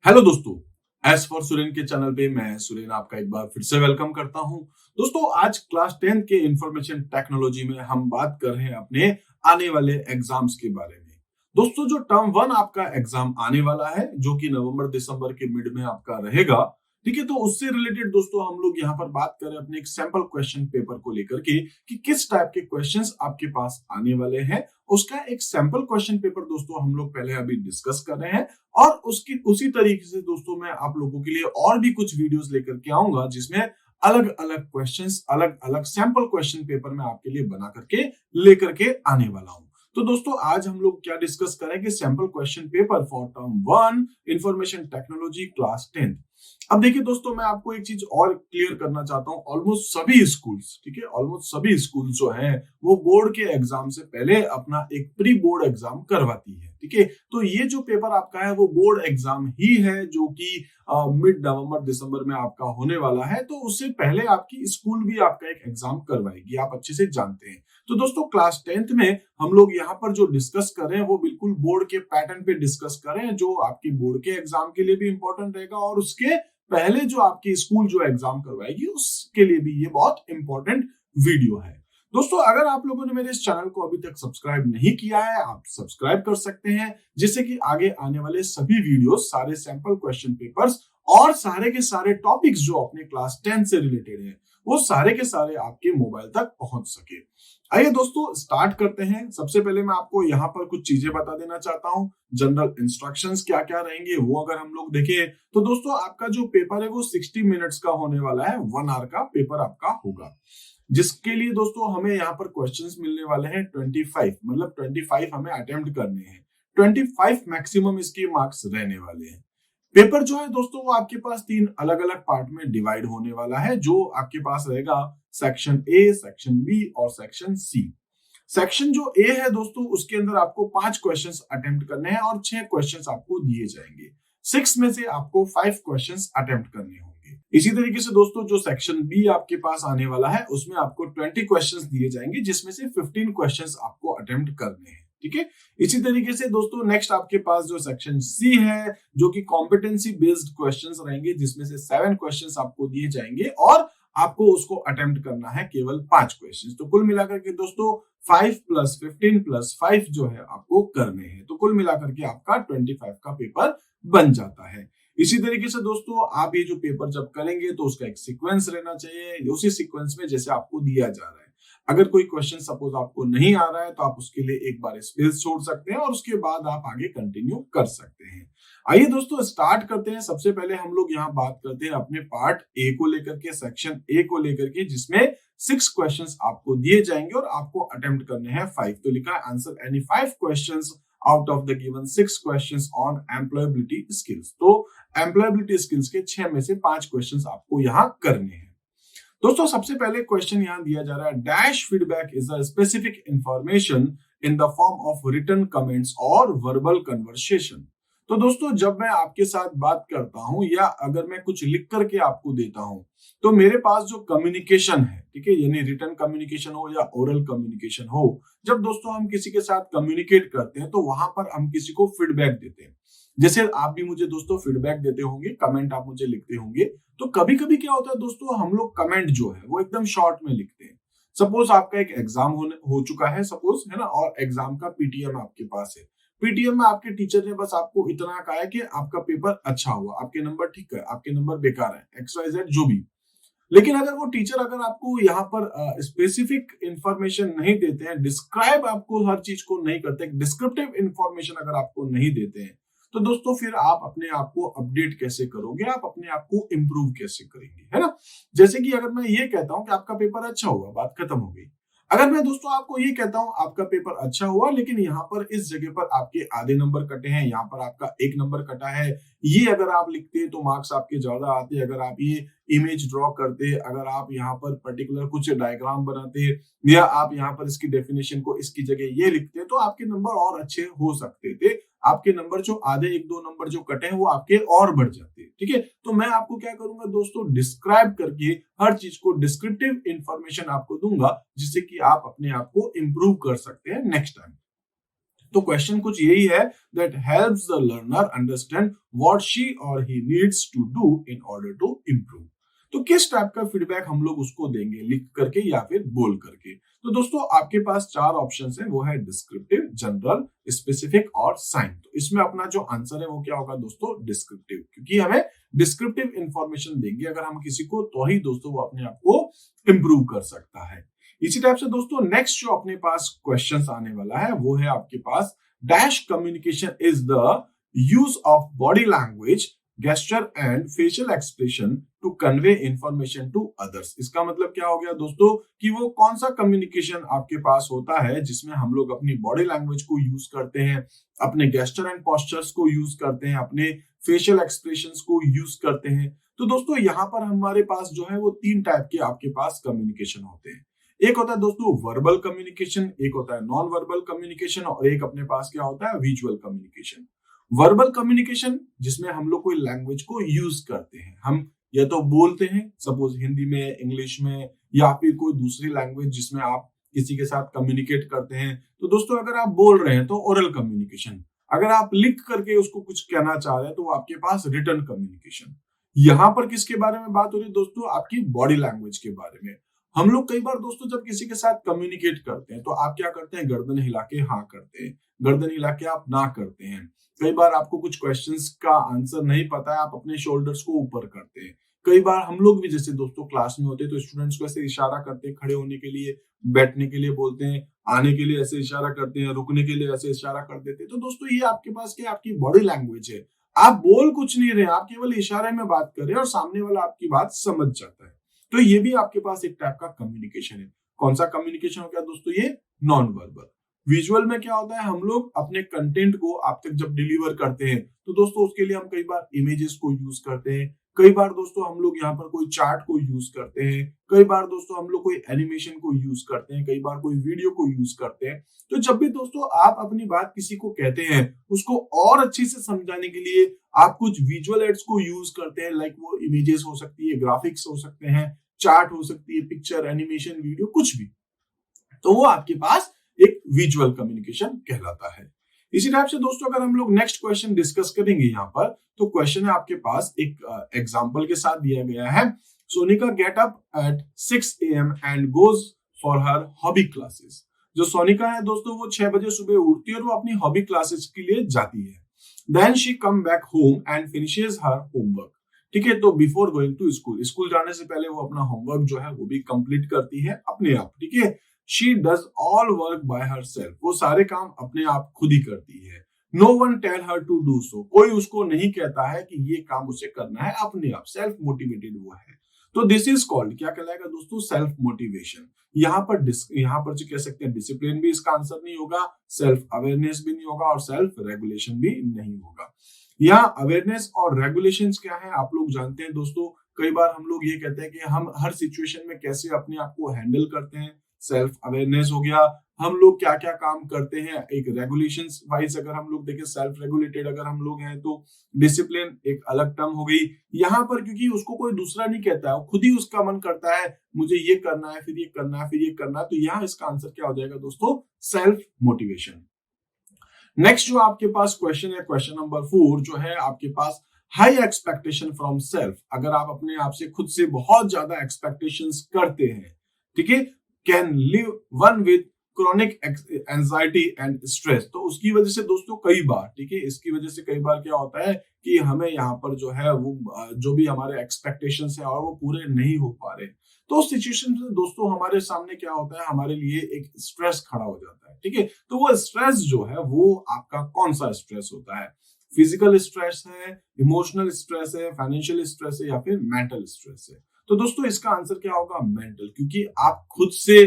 Hello दोस्तों। S for Suren के channel पे मैं सुरेन आपका एक बार फिर से वेलकम करता हूं। दोस्तों आज क्लास 10 के इंफॉर्मेशन टेक्नोलॉजी में हम बात कर रहे हैं अपने आने वाले एग्जाम्स के बारे में। दोस्तों जो टर्म 1 आपका एग्जाम आने वाला है जो कि नवंबर दिसंबर के मिड में आपका रहेगा, ठीक है। तो उससे रिलेटेड दोस्तों हम लोग यहाँ पर बात करें अपने एक सैंपल क्वेश्चन पेपर को लेकर के कि किस टाइप के क्वेश्चंस आपके पास आने वाले हैं। उसका एक सैंपल क्वेश्चन पेपर दोस्तों हम लोग पहले अभी डिस्कस कर रहे हैं और उसकी उसी तरीके से दोस्तों मैं आप लोगों के लिए और भी कुछ वीडियोस लेकर के आऊंगा जिसमें अलग अलग क्वेश्चंस अलग अलग सैंपल क्वेश्चन पेपर में आपके लिए बना करके लेकर के आने वाला हूं। तो दोस्तों आज हम लोग क्या डिस्कस करेंगे, sample question paper for term 1 information technology class 10। अब देखिए दोस्तों मैं आपको एक चीज और क्लियर करना चाहता हूं। ऑलमोस्ट सभी स्कूल्स, ठीक है, ऑलमोस्ट सभी स्कूल जो हैं वो बोर्ड के एग्जाम से पहले अपना एक प्री बोर्ड एग्जाम करवाती है, ठीक है। तो ये जो पेपर आपका है वो बोर्ड एग्जाम ही है जो कि मिड नवंबर दिसंबर में आपका होने वाला है। तो उससे पहले आपकी स्कूल भी आपका एक एग्जाम करवाएगी, आप अच्छे से जानते हैं। तो दोस्तों क्लास 10th में हम लोग यहाँ पर जो डिस्कस कर रहे हैं वो बिल्कुल बोर्ड के पैटर्न पे डिस्कस कर रहे हैं जो आपके बोर्ड के एग्जाम के लिए भी इंपॉर्टेंट रहेगा और उसके पहले जो आपकी स्कूल जो एग्जाम करवाएगी उसके लिए भी ये बहुत इंपॉर्टेंट वीडियो है। दोस्तों अगर आप लोगों ने मेरे इस चैनल को अभी तक सब्सक्राइब नहीं किया है आप सब्सक्राइब कर सकते हैं जिससे कि आगे आने वाले सभी वीडियोस, सारे सैंपल क्वेश्चन पेपर्स और सारे के सारे टॉपिक्स जो अपने क्लास 10 से रिलेटेड है वो सारे के सारे आपके मोबाइल तक पहुंच सके। आइए दोस्तों स्टार्ट करते हैं। सबसे पहले मैं आपको यहाँ पर कुछ चीजें बता देना चाहता हूँ। जनरल इंस्ट्रक्शंस क्या क्या रहेंगे वो अगर हम लोग देखें तो दोस्तों आपका जो पेपर है वो 60 मिनट्स का होने वाला है। 1 आवर का पेपर आपका होगा जिसके लिए दोस्तों हमें यहाँ पर क्वेश्चंस मिलने वाले हैं 25, मतलब 25 हमें अटेम्प्ट करने हैं। 25 मैक्सिमम इसके मार्क्स रहने वाले हैं। पेपर जो है दोस्तों वो आपके पास 3 अलग अलग पार्ट में डिवाइड होने वाला है जो आपके पास रहेगा सेक्शन ए, सेक्शन बी और सेक्शन सी। सेक्शन जो ए है दोस्तों उसके अंदर आपको 5 क्वेश्चंस अटेम्प्ट करने हैं और 6 क्वेश्चंस आपको दिए जाएंगे। 6 में से आपको 5 क्वेश्चंस अटेम्प्ट करने होंगे। इसी तरीके से दोस्तों जो सेक्शन बी आपके पास आने वाला है उसमें आपको 20 क्वेश्चंस दिए जाएंगे जिसमें से 15 क्वेश्चंस आपको अटेम्प्ट करने हैं, ठीक है। इसी तरीके से दोस्तों नेक्स्ट आपके पास जो सेक्शन सी है जो कि कॉम्पिटेंसी बेस्ड क्वेश्चंस रहेंगे जिसमें से 7 क्वेश्चंस आपको दिए जाएंगे और आपको उसको अटेम्प्ट करना है केवल 5 क्वेश्चंस। तो कुल मिलाकर के दोस्तों 5 + 15 + 5 जो है आपको करने हैं। तो कुल मिलाकर के आपका 25 का पेपर बन जाता है। इसी तरीके से दोस्तों आप ये जो पेपर जब करेंगे तो उसका एक सीक्वेंस रहना चाहिए, उसी सीक्वेंस में जैसे आपको दिया जा रहा है। अगर कोई क्वेश्चन सपोज आपको नहीं आ रहा है तो आप उसके लिए एक बार स्पेस छोड़ सकते हैं और उसके बाद आप आगे कंटिन्यू कर सकते हैं। आइए दोस्तों स्टार्ट करते हैं। सबसे पहले हम लोग यहाँ बात करते हैं अपने पार्ट ए को लेकर के, सेक्शन ए को लेकर के, जिसमें 6 क्वेश्चंस आपको दिए जाएंगे और आपको अटेम्प्ट करने हैं 5। तो लिखा है answer any 5 questions out of the given 6 questions on employability skills. तो एम्प्लॉयबिलिटी स्किल्स के 6 में से 5 क्वेश्चंस आपको यहाँ करने हैं। दोस्तों सबसे पहले क्वेश्चन यहां दिया जा रहा है, dash feedback is a specific information in the form of written comments और वर्बल कन्वर्सेशन। तो दोस्तों जब मैं आपके साथ बात करता हूं या अगर मैं कुछ लिख करके आपको देता हूं तो मेरे पास जो कम्युनिकेशन है, ठीक है, यानी रिटन कम्युनिकेशन हो या ओरल कम्युनिकेशन हो, जब दोस्तों हम किसी के साथ कम्युनिकेट करते हैं तो वहां पर हम किसी को फीडबैक देते हैं। जैसे आप भी मुझे दोस्तों फीडबैक देते होंगे, कमेंट आप मुझे लिखते होंगे। तो कभी कभी क्या होता है दोस्तों हम लोग कमेंट जो है वो एकदम शॉर्ट में लिखते हैं। सपोज आपका एक एग्जाम हो चुका है, सपोज, है ना, और एग्जाम का पीटीएम आपके पास है। पीटीएम में आपके टीचर ने बस आपको इतना कहा है कि आपका पेपर अच्छा हुआ, आपके नंबर ठीक है, आपके नंबर बेकार है, XYZ जो भी। लेकिन अगर वो टीचर अगर आपको यहाँ पर स्पेसिफिक इंफॉर्मेशन नहीं देते हैं, डिस्क्राइब आपको हर चीज को नहीं करते, डिस्क्रिप्टिव इंफॉर्मेशन अगर आपको नहीं देते हैं तो दोस्तों फिर आप अपने आप को अपडेट कैसे करोगे, आप अपने आप को इंप्रूव कैसे करेंगे, है ना। जैसे कि अगर मैं ये कहता हूं कि आपका पेपर अच्छा हुआ, बात खत्म हो गई। अगर मैं दोस्तों आपको ये कहता हूं आपका पेपर अच्छा हुआ लेकिन यहाँ पर इस जगह पर आपके आधे नंबर कटे हैं, यहाँ पर आपका 1 नंबर कटा है, ये अगर आप लिखते तो मार्क्स आपके ज्यादा आते। अगर आप ये इमेज ड्रॉ करते, अगर आप यहाँ पर पर्टिकुलर कुछ डायग्राम बनाते या आप यहाँ पर इसकी डेफिनेशन को इसकी जगह ये लिखते तो आपके नंबर और अच्छे हो सकते थे। आपके नंबर जो आधे 1-2 नंबर जो कटे हैं वो आपके और बढ़ जाते, ठीक है। तो मैं आपको क्या करूंगा दोस्तों, डिस्क्राइब करके हर चीज को डिस्क्रिप्टिव इंफॉर्मेशन आपको दूंगा जिससे कि आप अपने आप को इंप्रूव कर सकते हैं नेक्स्ट टाइम। तो क्वेश्चन कुछ यही है, that helps the learner understand what she और he needs to do in order to improve. तो किस टाइप का फीडबैक हम लोग उसको देंगे, लिख करके या फिर बोल करके। तो दोस्तों आपके पास 4 ऑप्शंस हैं, वो है डिस्क्रिप्टिव, जनरल, स्पेसिफिक और साइन। तो इसमें अपना जो आंसर है वो क्या होगा दोस्तों, डिस्क्रिप्टिव, क्योंकि हमें डिस्क्रिप्टिव इंफॉर्मेशन देंगे अगर हम किसी को, तो ही दोस्तों वो अपने आप को इंप्रूव कर सकता है। इसी टाइप से दोस्तों नेक्स्ट जो अपने पास क्वेश्चंस आने वाला है वो है आपके पास, dash communication is the use of body language, gesture and facial expression to convey information to others. इसका मतलब क्या हो गया दोस्तों, कि वो कौन सा कम्युनिकेशन आपके पास होता है जिसमें हम लोग अपनी बॉडी लैंग्वेज को यूज करते हैं, अपने गेस्चर एंड पोस्चर्स को यूज करते हैं, अपने फेशियल एक्सप्रेशंस को यूज करते हैं। तो दोस्तों यहाँ पर हमारे पास जो है वो 3 टाइप के आपके पास कम्युनिकेशन होते हैं। एक होता है दोस्तों वर्बल कम्युनिकेशन, एक होता है नॉन वर्बल कम्युनिकेशन, और एक अपने पास क्या होता है, विजुअल कम्युनिकेशन। वर्बल कम्युनिकेशन जिसमें हम लोग कोई लैंग्वेज को यूज करते हैं, हम या तो बोलते हैं, सपोज हिंदी में, इंग्लिश में, या फिर कोई दूसरी लैंग्वेज जिसमें आप किसी के साथ कम्युनिकेट करते हैं। तो दोस्तों अगर आप बोल रहे हैं तो ओरल कम्युनिकेशन, अगर आप लिख करके उसको कुछ कहना चाह रहे हैं तो आपके पास रिटन कम्युनिकेशन। यहाँ पर किसके बारे में बात हो रही है दोस्तों, आपकी बॉडी लैंग्वेज के बारे में। हम लोग कई बार दोस्तों जब किसी के साथ कम्युनिकेट करते हैं तो आप क्या करते हैं, गर्दन हिला के हाँ करते हैं, गर्दन हिला के आप ना करते हैं। कई बार आपको कुछ क्वेश्चंस का आंसर नहीं पता है, आप अपने शोल्डर्स को ऊपर करते हैं। कई बार हम लोग भी जैसे दोस्तों क्लास में होते हैं तो स्टूडेंट्स को ऐसे इशारा करते हैं, खड़े होने के लिए, बैठने के लिए बोलते हैं, आने के लिए ऐसे इशारा करते हैं, रुकने के लिए ऐसे इशारा कर देते हैं। तो दोस्तों ये आपके पास क्या, आपकी बॉडी लैंग्वेज है। आप बोल कुछ नहीं रहे, आप केवल इशारे में बात कर रहे हैं और सामने वाला आपकी बात समझ जाता है। तो ये भी आपके पास एक टाइप का कम्युनिकेशन है। कौन सा कम्युनिकेशन हो गया दोस्तों, ये नॉन वर्बल। विजुअल में क्या होता है, हम लोग अपने कंटेंट को आप तक जब डिलीवर करते हैं तो दोस्तों उसके लिए हम कई बार इमेजेस को यूज करते हैं, कई बार दोस्तों हम लोग यहाँ पर कोई चार्ट को यूज करते हैं, कई बार दोस्तों हम लोग कोई एनिमेशन को यूज करते हैं, कई बार कोई वीडियो को यूज करते हैं। तो जब भी दोस्तों आप अपनी बात किसी को कहते हैं, उसको और अच्छे से समझाने के लिए आप कुछ विजुअल एड्स को यूज करते हैं, लाइक वो इमेजेस हो सकती है, ग्राफिक्स हो सकते हैं, चार्ट हो सकती है, पिक्चर, एनिमेशन, वीडियो, कुछ भी। तो वो आपके पास एक विजुअल कम्युनिकेशन कहलाता है। इसी टाइप से दोस्तों अगर हम लोग नेक्स्ट क्वेश्चन डिस्कस करेंगे यहाँ पर, तो क्वेश्चन है आपके पास एक एग्जांपल के साथ दिया गया है। Sonika get up at 6 AM and goes for her hobby classes. जो सोनिका है दोस्तों वो 6 बजे सुबह उठती है और वो अपनी हॉबी क्लासेस के लिए जाती है। Then she come back home and finishes her homework. ठीक है, तो before going to school, school जाने से पहले वो अपना होमवर्क जो है वो भी कंप्लीट करती है अपने आप। ठीक है, she does all work by herself, वो सारे काम अपने आप खुद ही करती है। No one tell her to do so, कोई उसको नहीं कहता है कि ये काम उसे करना है, अपने आप सेल्फ मोटिवेटेड वो है। तो दिस इज कॉल्ड, क्या कहलाएगा दोस्तों, सेल्फ मोटिवेशन। यहाँ पर जो कह सकते हैं डिसिप्लिन भी इसका आंसर नहीं होगा, सेल्फ अवेयरनेस भी नहीं होगा और सेल्फ रेगुलेशन भी नहीं होगा। यहाँ अवेयरनेस और रेगुलेशंस क्या है आप लोग जानते हैं दोस्तों। कई बार हम लोग ये कहते हैं कि हम हर सिचुएशन में कैसे अपने आप को हैंडल करते हैं, सेल्फ अवेयरनेस हो गया। हम लोग क्या क्या काम करते हैं, एक रेगुलेशंस वाइज अगर हम लोग देखें, सेल्फ रेगुलेटेड अगर हम लोग हैं तो डिसिप्लिन एक अलग टर्म हो गई। यहाँ पर क्योंकि उसको कोई दूसरा नहीं कहता है, खुद ही उसका मन करता है मुझे ये करना है, फिर ये करना है, फिर ये करना है। तो यहाँ इसका आंसर क्या हो जाएगा दोस्तों, सेल्फ मोटिवेशन। नेक्स्ट जो आपके पास क्वेश्चन है, क्वेश्चन नंबर 4 जो है आपके पास, हाई एक्सपेक्टेशन फ्रॉम सेल्फ। अगर आप अपने आप से खुद से बहुत ज्यादा एक्सपेक्टेशंस करते हैं, ठीक है, can live one with chronic anxiety and stress. तो उसकी वजह से दोस्तों कई बार, ठीक है, इसकी वजह से कई बार क्या होता है कि हमें यहाँ पर जो है वो जो भी हमारे एक्सपेक्टेशंस है और वो पूरे नहीं हो पा रहे, तो उस सिचुएशन में दोस्तों हमारे सामने क्या होता है, हमारे लिए एक स्ट्रेस खड़ा हो जाता है। ठीक है, तो वो स्ट्रेस जो है वो आपका कौन सा स्ट्रेस होता है, फिजिकल स्ट्रेस है, इमोशनल स्ट्रेस है, फाइनेंशियल स्ट्रेस है या फिर मेंटल स्ट्रेस है। तो दोस्तों इसका आंसर क्या होगा, मेंटल, क्योंकि आप खुद से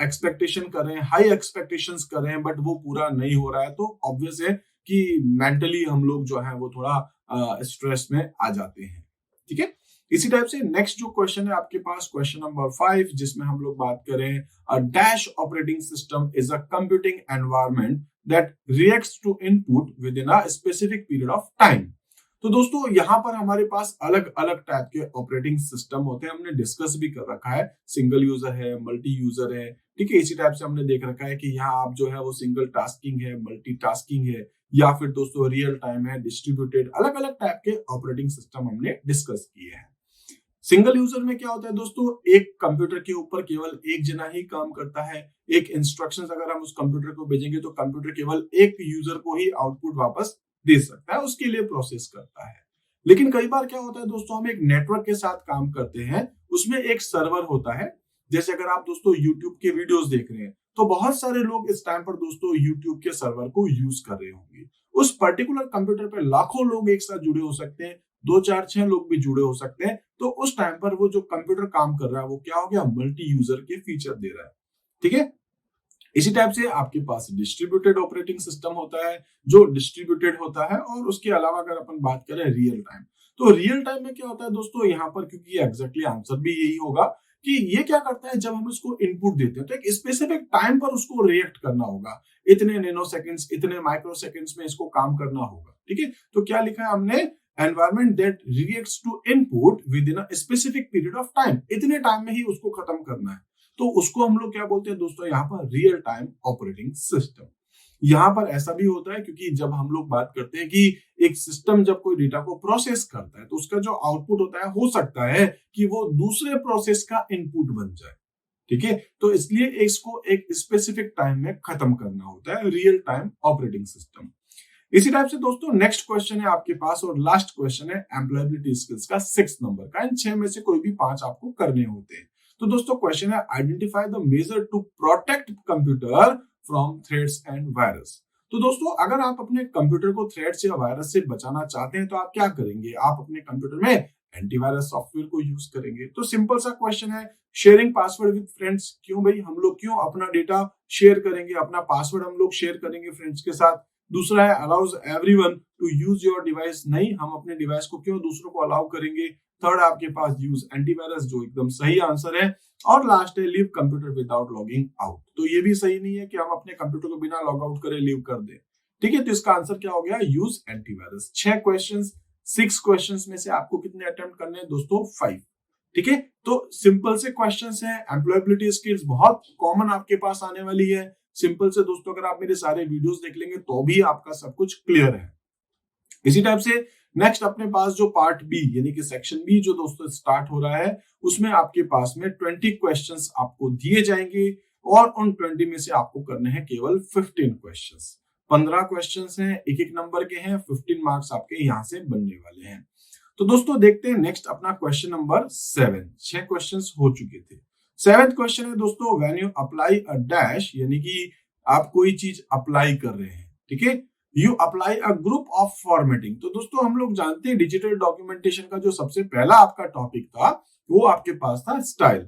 एक्सपेक्टेशन कर रहे हैं, हाई एक्सपेक्टेशंस कर रहे हैं बट वो पूरा नहीं हो रहा है, तो ऑब्वियस है कि मेंटली हम लोग जो है वो थोड़ा स्ट्रेस में आ जाते हैं। ठीक है, इसी टाइप से नेक्स्ट जो क्वेश्चन है आपके पास, क्वेश्चन नंबर 5, जिसमें हम लोग बात करें, a dash operating system is a computing environment that reacts to input within a specific period of time. तो दोस्तों यहाँ पर हमारे पास अलग अलग टाइप के ऑपरेटिंग सिस्टम होते हैं, हमने डिस्कस भी कर रखा है। सिंगल यूजर है, मल्टी यूजर है, ठीक है। इसी टाइप से हमने देख रखा है कि यहाँ आप जो है वो सिंगल टास्किंग है, मल्टी टास्किंग है, या फिर दोस्तों रियल टाइम है, डिस्ट्रीब्यूटेड, अलग अलग टाइप के ऑपरेटिंग सिस्टम हमने डिस्कस किए हैं। सिंगल यूजर में क्या होता है दोस्तों, एक कंप्यूटर के ऊपर केवल एक जना ही काम करता है। एक इंस्ट्रक्शंस अगर हम उस कंप्यूटर को भेजेंगे तो कंप्यूटर केवल एक यूजर को ही आउटपुट वापस दे सकता है, उसके लिए प्रोसेस करता है। लेकिन कई बार क्या होता है दोस्तों, हम एक नेटवर्क के साथ काम करते हैं, उसमें एक सर्वर होता है। जैसे अगर आप दोस्तों YouTube के वीडियोस देख रहे हैं तो बहुत सारे लोग इस टाइम पर दोस्तों YouTube के सर्वर को यूज कर रहे होंगे। उस पर्टिकुलर कंप्यूटर पर लाखों लोग एक साथ जुड़े हो सकते हैं, 2 4 6 लोग भी जुड़े हो सकते हैं। तो उस टाइम पर वो जो कंप्यूटर काम कर रहा है वो क्या हो गया, मल्टी यूजर के फीचर दे रहा है, ठीक है। इसी टाइप से आपके पास डिस्ट्रीब्यूटेड ऑपरेटिंग सिस्टम होता है, जो डिस्ट्रीब्यूटेड होता है। और उसके अलावा अगर अपन बात करें रियल टाइम, तो रियल टाइम में क्या होता है दोस्तों, यहाँ पर क्योंकि एग्जैक्टली आंसर भी यही होगा कि ये क्या करता है, जब हम इसको इनपुट देते हैं तो एक स्पेसिफिक टाइम पर उसको रिएक्ट करना होगा, इतने नैनो सेकंड्स, इतने माइक्रो सेकंड्स में इसको काम करना होगा, ठीक है। तो क्या लिखा है हमने, environment that reacts to input within a specific period of time, इतने टाइम में ही उसको खत्म करना है। तो उसको हम लोग क्या बोलते हैं दोस्तों, यहाँ पर रियल टाइम ऑपरेटिंग सिस्टम। यहाँ पर ऐसा भी होता है क्योंकि जब हम लोग बात करते हैं कि एक सिस्टम जब कोई डेटा को प्रोसेस करता है तो उसका जो आउटपुट होता है, हो सकता है कि वो दूसरे प्रोसेस का इनपुट बन जाए, ठीक है। तो इसलिए इसको एक स्पेसिफिक टाइम में खत्म करना होता है, रियल टाइम ऑपरेटिंग सिस्टम। इसी टाइप से दोस्तों नेक्स्ट क्वेश्चन है आपके पास, और लास्ट क्वेश्चन है एम्प्लॉयबिलिटी स्किल्स का 6 नंबर का। इन 6 में से कोई भी 5 आपको करने होते हैं। तो दोस्तों क्वेश्चन है, identify the major to protect computer from threats and virus. तो दोस्तों अगर आप अपने कंप्यूटर को थ्रेट्स या वायरस से बचाना चाहते हैं तो आप क्या करेंगे, आप अपने कंप्यूटर में एंटीवायरस सॉफ्टवेयर को यूज करेंगे। तो सिंपल सा क्वेश्चन है, शेयरिंग पासवर्ड विद फ्रेंड्स, क्यों भाई हम लोग क्यों अपना डेटा शेयर करेंगे, अपना पासवर्ड हम लोग शेयर करेंगे फ्रेंड्स के साथ। दूसरा है, allows everyone to use your device, नहीं हम अपने डिवाइस को क्यों दूसरों को अलाउ करेंगे। थर्ड आपके पास, यूज एंटीवायरस, जो एकदम सही आंसर है। और लास्ट है, leave computer without logging out, तो ये भी सही नहीं है कि हम अपने कंप्यूटर को बिना लॉग आउट करे लीव कर दें, ठीक है। तो इसका आंसर क्या हो गया, यूज एंटीवायरस। 6 क्वेश्चंस, 6 क्वेश्चंस में से आपको कितने अटेम्प्ट करने हैं दोस्तों, 5, ठीक है। तो सिंपल से क्वेश्चंस हैं, एम्प्लॉयबिलिटी स्किल्स बहुत कॉमन आपके पास आने वाली है। सिंपल से दोस्तों अगर आप मेरे सारे वीडियोस देख लेंगे तो भी आपका सब कुछ क्लियर है। इसी टाइप से नेक्स्ट अपने पास जो पार्ट बी यानी कि सेक्शन बी जो दोस्तों स्टार्ट हो रहा है, उसमें आपके पास में 20 क्वेश्चंस आपको दिए जाएंगे और उन 20 में से आपको करने हैं केवल 15 क्वेश्चंस। 15 क्वेश्चंस हैं, एक एक नंबर के हैं, 15 मार्क्स आपके यहां से बनने वाले हैं। तो दोस्तों देखते हैं नेक्स्ट अपना क्वेश्चन नंबर 7। 6 क्वेश्चंस हो चुके थे। 7th क्वेश्चन है दोस्तों, when you apply a dash, यानी कि आप कोई चीज अप्लाई कर रहे हैं, ठीक है। You apply a group of formatting. तो दोस्तों हम लोग जानते हैं डिजिटल डॉक्यूमेंटेशन का जो सबसे पहला आपका टॉपिक था वो आपके पास था स्टाइल।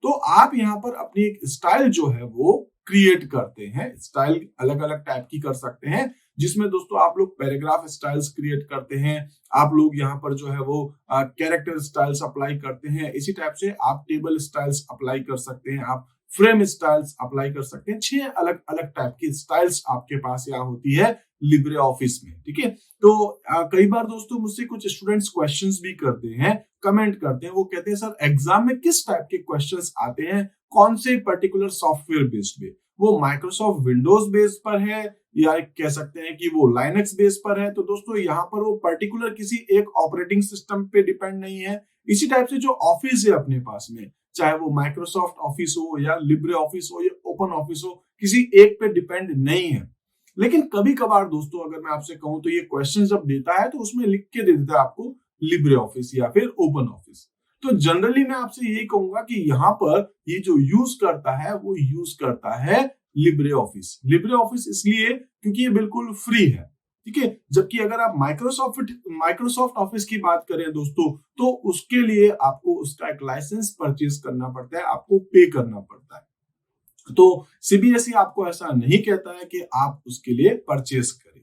तो आप यहाँ पर अपनी एक स्टाइल जो है वो क्रिएट करते हैं। स्टाइल अलग अलग टाइप की कर सकते हैं, जिसमें दोस्तों आप लोग पैराग्राफ स्टाइल्स क्रिएट करते हैं, आप लोग यहाँ पर जो है वो कैरेक्टर स्टाइल्स अप्लाई करते हैं। इसी टाइप से आप टेबल स्टाइल्स अप्लाई कर सकते हैं, आप फ्रेम स्टाइल्स अप्लाई कर सकते हैं। 6 अलग अलग टाइप की स्टाइल्स आपके पास यहाँ होती है लिब्रे ऑफिस में, ठीक है। तो कई बार दोस्तों मुझसे कुछ स्टूडेंट्स क्वेश्चंस भी करते हैं, कमेंट करते हैं, वो कहते हैं सर एग्जाम में किस टाइप के क्वेश्चंस आते हैं, कौन से पर्टिकुलर सॉफ्टवेयर बेस्ड पे, वो माइक्रोसॉफ्ट विंडोज बेस पर है या कह सकते हैं कि वो लाइनक्स बेस पर है। तो दोस्तों यहाँ पर वो पर्टिकुलर किसी एक ऑपरेटिंग सिस्टम पे डिपेंड नहीं है। इसी टाइप से जो ऑफिस है अपने पास में, चाहे वो माइक्रोसॉफ्ट ऑफिस हो या लिब्रे ऑफिस हो या ओपन ऑफिस हो, किसी एक पे डिपेंड नहीं है। लेकिन कभी कभार दोस्तों अगर मैं आपसे कहूं तो ये क्वेश्चन जब देता है तो उसमें लिख के दे देता है आपको लिब्रे ऑफिस या फिर ओपन ऑफिस। तो जनरली मैं आपसे यही कहूंगा कि यहाँ पर ये जो यूज करता है वो यूज करता है लिब्रे ऑफिस। लिब्रे ऑफिस इसलिए क्योंकि ये बिल्कुल फ्री है, ठीक है। जबकि अगर आप माइक्रोसॉफ्ट ऑफिस की बात करें दोस्तों तो उसके लिए आपको उसका एक लाइसेंस परचेज करना पड़ता है, आपको पे करना पड़ता है। तो सीबीएसई आपको ऐसा नहीं कहता है कि आप उसके लिए परचेज करें,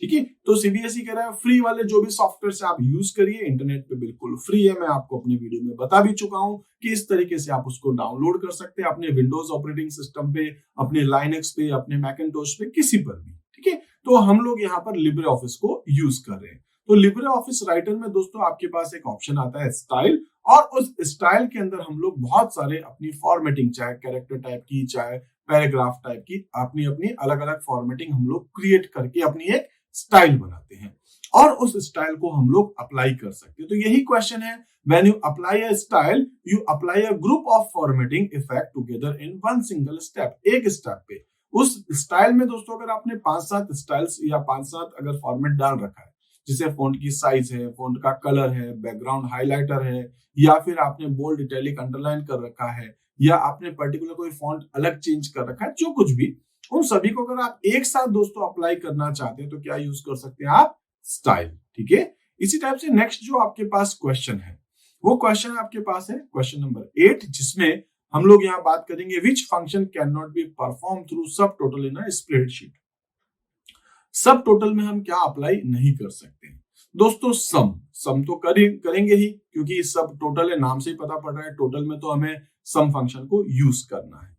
ठीक है। तो सीबीएसई कह रहा है फ्री वाले जो भी सॉफ्टवेयर से आप यूज करिए, इंटरनेट पे बिल्कुल फ्री है। मैं आपको अपने वीडियो में बता भी चुका हूं कि इस तरीके से आप उसको डाउनलोड कर सकते हैं अपने विंडोज ऑपरेटिंग सिस्टम पे, अपने लाइनक्स पे, अपने मैकिंटोश पे, किसी पर भी, ठीक है। तो हम लोग यहाँ पर लिब्रे ऑफिस को यूज कर रहे हैं। तो लिब्रे ऑफिस राइटर में दोस्तों आपके पास एक ऑप्शन आता है स्टाइल, और उस स्टाइल के अंदर हम लोग बहुत सारे अपनी फॉर्मेटिंग, चाहे कैरेक्टर टाइप की, चाहे पैराग्राफ टाइप की, अपनी अपनी अलग अलग फॉर्मेटिंग हम लोग क्रिएट करके अपनी एक स्टाइल बनाते हैं और उस स्टाइल को हम लोग अप्लाई कर सकते हैं। तो यही क्वेश्चन है, when you apply a style you apply a group of formatting effect together in one single step. एक स्टेप पे उस स्टाइल में दोस्तों अगर आपने 5-7 स्टाइल्स या 5-7 अगर फॉर्मेट डाल रखा है, जैसे फोंट की साइज है, फोंट का कलर है, बैकग्राउंड हाइलाइटर है, या फिर आपने बोल्ड, इटैलिक, अंडरलाइन कर रखा है, या आपने पर्टिकुलर कोई फॉन्ट अलग चेंज कर रखा है, जो कुछ भी, उन सभी को अगर आप एक साथ दोस्तों अप्लाई करना चाहते हैं तो क्या यूज कर सकते हैं आप? स्टाइल। ठीक है, इसी टाइप से नेक्स्ट जो आपके पास क्वेश्चन है, वो क्वेश्चन आपके पास है क्वेश्चन नंबर 8, जिसमें हम लोग यहाँ बात करेंगे which function can not be perform through सब टोटल इन अ स्प्रेडशीट। सब टोटल में हम क्या अप्लाई नहीं कर सकते दोस्तों? सम तो करेंगे ही, क्योंकि सब टोटल है, नाम से ही पता पड़ रहा है टोटल में तो हमें सम फंक्शन को यूज करना है।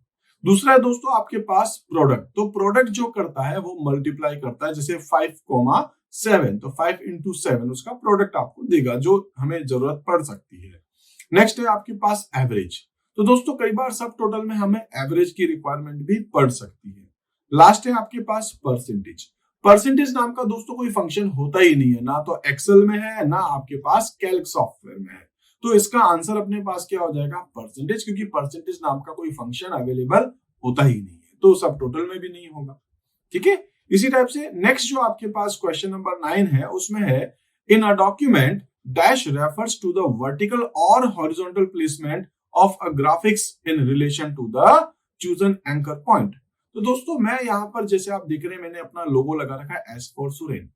दूसरा है दोस्तों आपके पास प्रोडक्ट। तो प्रोडक्ट जो करता है वो मल्टीप्लाई करता है, जैसे 5,7, तो 5 into 7 उसका प्रोडक्ट आपको देगा, जो हमें जरूरत पड़ सकती है। नेक्स्ट है आपके पास एवरेज। तो दोस्तों कई बार सब टोटल में हमें एवरेज की रिक्वायरमेंट भी पड़ सकती है। लास्ट है आपके पास परसेंटेज। परसेंटेज नाम का दोस्तों कोई फंक्शन होता ही नहीं है, ना तो एक्सेल में है, ना आपके पास कैल्क सॉफ्टवेयर में है। तो इसका आंसर अपने पास क्या हो जाएगा? परसेंटेज, क्योंकि परसेंटेज नाम का कोई फंक्शन अवेलेबल होता ही नहीं है, तो सब टोटल में भी नहीं होगा। ठीक है, इसी टाइप से नेक्स्ट जो आपके पास क्वेश्चन नंबर 9 है, उसमें है in a document dash refers to the vertical और horizontal placement of a graphics in relation to the chosen anchor point. तो दोस्तों मैं यहाँ पर, जैसे आप देख रहे हैं, मैंने अपना लोगो लगा रखा है एस फॉर सुरेन।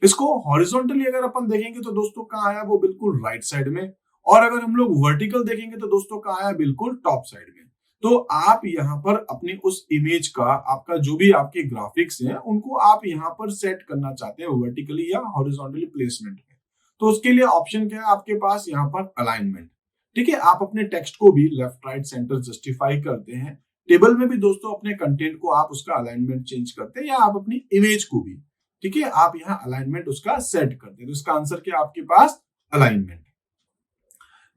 इसको हॉरिजॉन्टली अगर अपन देखेंगे तो दोस्तों कहाँ आया? वो बिल्कुल राइट साइड में। और अगर हम लोग वर्टिकल देखेंगे तो दोस्तों कहाँ आया? बिल्कुल टॉप साइड में। तो आप यहाँ पर अपनी उस इमेज का, आपका जो भी आपके ग्राफिक्स हैं, उनको आप यहाँ पर सेट करना चाहते हैं वर्टिकली या हॉरिजॉन्टली प्लेसमेंट में। तो उसके लिए ऑप्शन क्या है आपके पास? यहाँ पर अलाइनमेंट। ठीक है, आप अपने टेक्स्ट को भी लेफ्ट राइट सेंटर जस्टिफाई करते हैं। टेबल में भी दोस्तों अपने कंटेंट को आप उसका अलाइनमेंट चेंज करते हैं, या आप अपनी इमेज को भी, ठीक है, आप यहाँ अलाइनमेंट उसका सेट करते हैं। तो इसका आंसर क्या आपके पास? अलाइनमेंट।